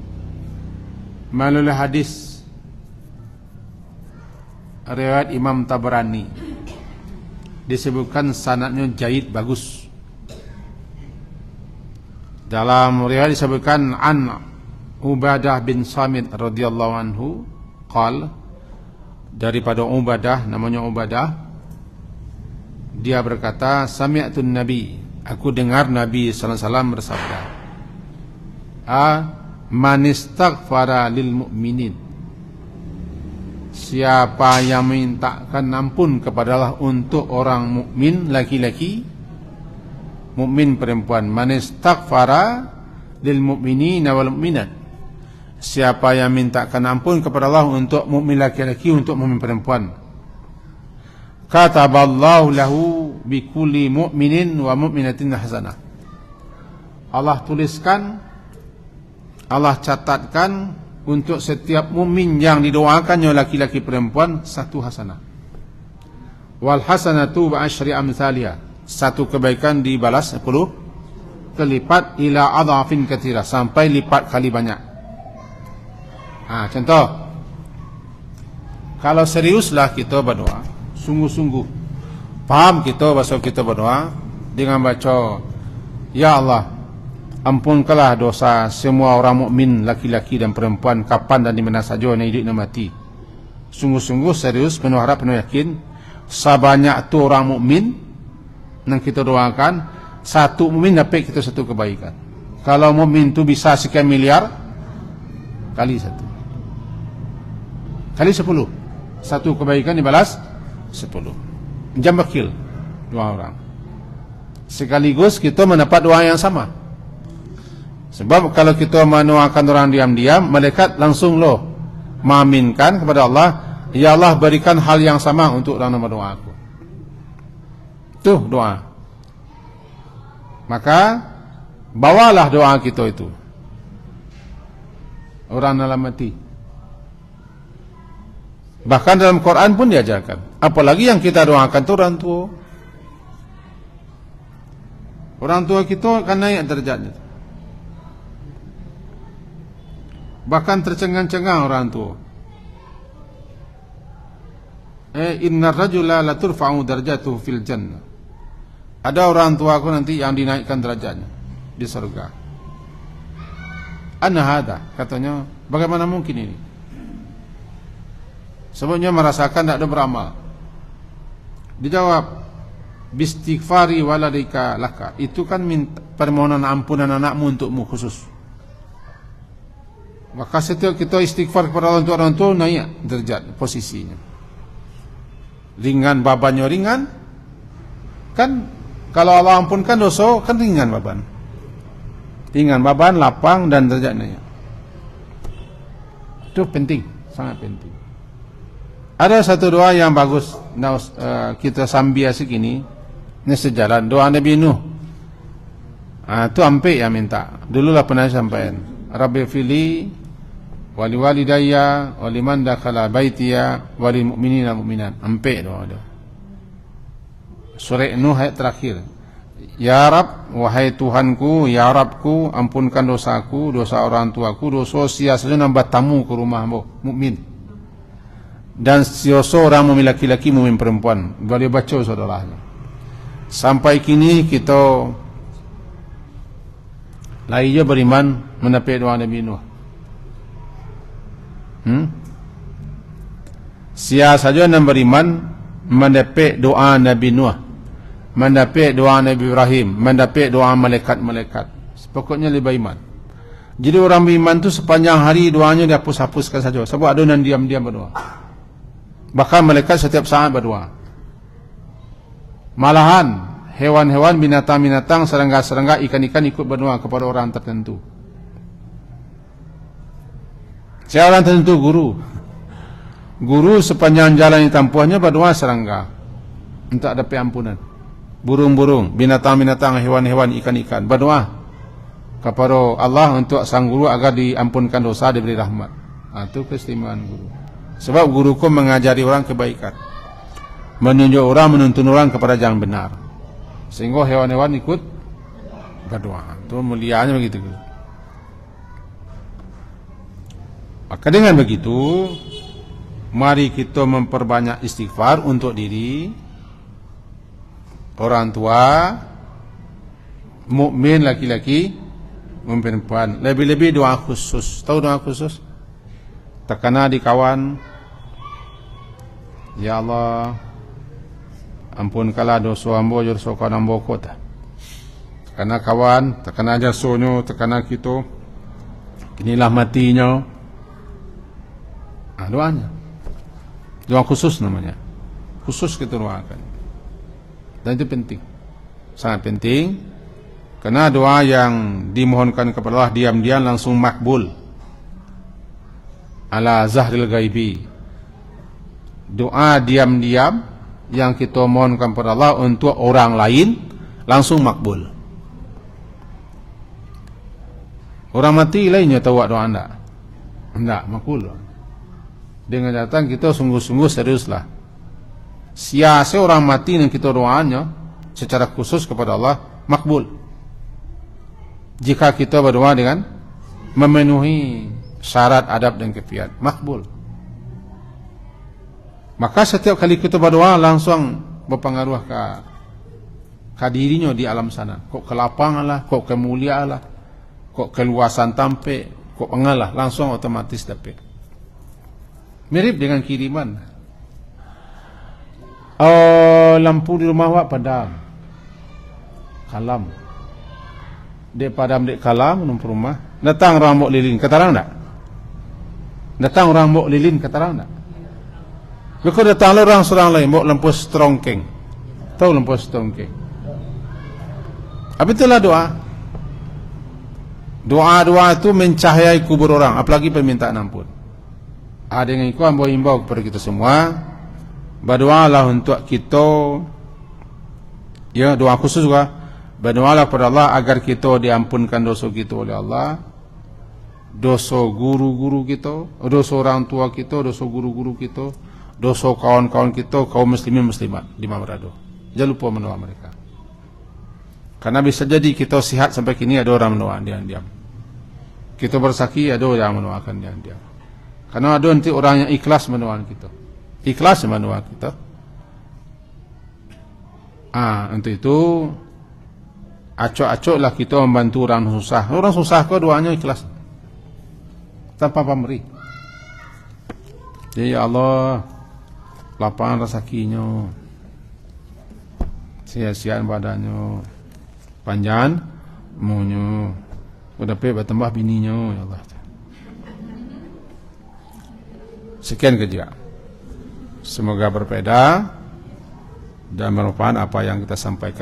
melalui hadis riwayat Imam Tabrani, disebutkan sanadnya jaid, bagus. Dalam riwayat disebutkan an Ubadah bin Samit radhiyallahu anhu qala, daripada Ubadah, namanya Ubadah, dia berkata, sami'tun nabi, aku dengar Nabi sallallahu alaihi wasallam bersabda, man istaghfara lil mu'minin, siapa yang mintakan ampun kepada Allah untuk orang mukmin laki-laki, mukmin perempuan, man istaghfara lil mu'minina wal mu'minat, siapa yang mintakan ampun kepada Allah untuk mukmin laki-laki, untuk mukmin perempuan, kataballahu lahu bikulli mu'minin wa mu'minatin hasanah, Allah tuliskan, Allah catatkan untuk setiap mukmin yang didoakannya laki-laki perempuan satu hasanah. Wal hasanatu bi asyri amsalha, satu kebaikan dibalas 10 kelipat ila adhafin katsira, sampai lipat kali banyak. Contoh, kalau seriuslah kita berdoa, sungguh-sungguh paham kita bahasa kita berdoa dengan baca, ya Allah, ampunkanlah dosa semua orang mukmin laki-laki dan perempuan, kapan dan di mana saja, yang hidup dan mati. Sungguh-sungguh serius, penuh harap, penuh yakin, sebanyak tu orang mukmin yang kita doakan, satu mukmin dapat kita satu kebaikan. Kalau mukmin tu bisa sekian miliar, kali satu, kali 10, satu kebaikan dibalas 10. Jam bakil dua orang, sekaligus kita mendapat doa yang sama. Sebab kalau kita mendoakan orang diam-diam, malaikat langsung mengaminkan kepada Allah, ya Allah, berikan hal yang sama untuk orang nama doa aku. Itu doa. Maka bawalah doa kita itu orang dalam mati. Bahkan dalam Quran pun diajarkan. Apalagi yang kita doakan itu orang tua. Orang tua kita akan naik derajatnya. Bahkan tercengang-cengang orang tua. Inna rajula la turfa'u darajatuhu fil jannah. Ada orang tua aku nanti yang dinaikkan derajatnya di surga. Anna hada, katanya, bagaimana mungkin ini? Sebabnya merasakan tidak ada beramal. Dijawab, bistighfari waladika laka. Itu kan permohonan ampunan anakmu untukmu khusus. Maka setiap kita istighfar kepada Allah untuk orang tua, naik derajat posisinya. Ringan babannya, ringan. Kan kalau Allah ampunkan dosa, kan ringan baban. Ringan baban, lapang dan derajat naik. Itu penting, sangat penting. Ada satu doa yang bagus kita sambil asik ini sejalan, doa Nabi Nuh. Itu ampe yang minta. Dululah pernah sampaikan, Rabbi fili wali walidayya waliman dakhala baitiya walil mu'minina mu'minat. Ampe doa dia. Surah Nuh ayat terakhir. Ya Rab, wahai Tuhanku, ya Rabku, ampunkan dosaku, dosa orang tuaku, dosa sia-sia nambah tamu ke rumahmu, mukmin. Dan sia-sia orang mukmin laki-laki, mukmin perempuan. Boleh baca saudaranya. Sampai kini kita lainnya beriman mendapat doa Nabi Nuh. Sia saja yang beriman mendapat doa Nabi Nuh, mendapat doa Nabi Ibrahim, mendapat doa malaikat-malaikat. Pokoknya lebih iman. Jadi orang beriman tu sepanjang hari doanya dihapus-hapuskan saja. Sebab ada yang diam-diam berdoa. Bahkan malaikat setiap saat berdoa. Malahan hewan-hewan, binatang-binatang, serangga-serangga, ikan-ikan ikut berdoa kepada orang tertentu. Siapa orang tertentu? Guru. Guru sepanjang jalan yang tempuhnya berdoa serangga untuk dapat ampunan. Burung-burung, binatang-binatang, hewan-hewan, ikan-ikan berdoa kepada Allah untuk sang guru agar diampunkan dosa, diberi rahmat. Itu keistimewaan guru. Sebab guruku mengajari orang kebaikan, menunjuk orang, menuntun orang kepada jalan benar, sehingga hewan-hewan ikut berdoa. Itu mulianya begitu. Maka dengan begitu, mari kita memperbanyak istighfar untuk diri, orang tua, mukmin laki-laki, mukmin perempuan. Lebih-lebih doa khusus. Tahu doa khusus? Terkena di kawan, ya Allah, ampunkanlah dosa hamba, dosa kawan hamba kota. Terkena kawan, terkena jasonyo, terkena kita, inilah matinya. Doanya doa khusus namanya. Khusus kita doakan. Dan itu penting, sangat penting. Karena doa yang dimohonkan kepada Allah diam-diam langsung makbul. Ala zahril ghaibi. Doa diam-diam yang kita mohonkan kepada Allah untuk orang lain langsung makbul. Orang mati lainnya tahu doa anda, enggak makbul. Dengan datang kita sungguh-sungguh seriuslah. Sia-sia orang mati yang kita doanya, secara khusus kepada Allah makbul. Jika kita berdoa dengan memenuhi syarat adab dan kefiat, makbul. Maka setiap kali kita berdoa langsung berpengaruh ke dirinya di alam sana. Kok kelapangan lah, kok kemuliaan lah, kok keluasan tampe, kok pengalah, langsung otomatis dapat. Mirip dengan kiriman. Lampu di rumah awak padam, kalam. Dek padam, dek kalam, lampu rumah. Datang orang mok lilin, kata orang tak? Datang orang mok lilin, kata orang tak? Kalau datang orang seorang lain, mok lampu strongking. Tahu lampu strongking? Apa itulah doa? Doa-doa itu mencahayai kubur orang, apalagi permintaan ampun. Ada yang ikut himbau kepada kita semua, berdoalah untuk kita, ya, doa khusus juga. Berdoalah kepada Allah agar kita diampunkan dosa kita oleh Allah, dosa guru-guru kita, dosa orang tua kita, dosa guru-guru kita, dosa kawan-kawan kita, kaum muslimin muslimat di Manado. Jangan lupa mendoa mereka. Karena bisa jadi kita sihat sampai kini ada orang mendoa diam-diam. Kita bersaki ada orang mendoakan diam-diam. Karena ada nanti orang yang ikhlas mendoakan kita. Ikhlas mendoakan kita. Untuk itu acok-acoklah kita membantu orang susah. Orang susah kok doanya ikhlas, tanpa pamrih. Ya Allah, lapangan rezekinya, sia-siaan badannya, panjang maunya, udah bertambah bininya, ya Allah. Sekian kerja. Semoga berbeda dan bermanfaat apa yang kita sampaikan.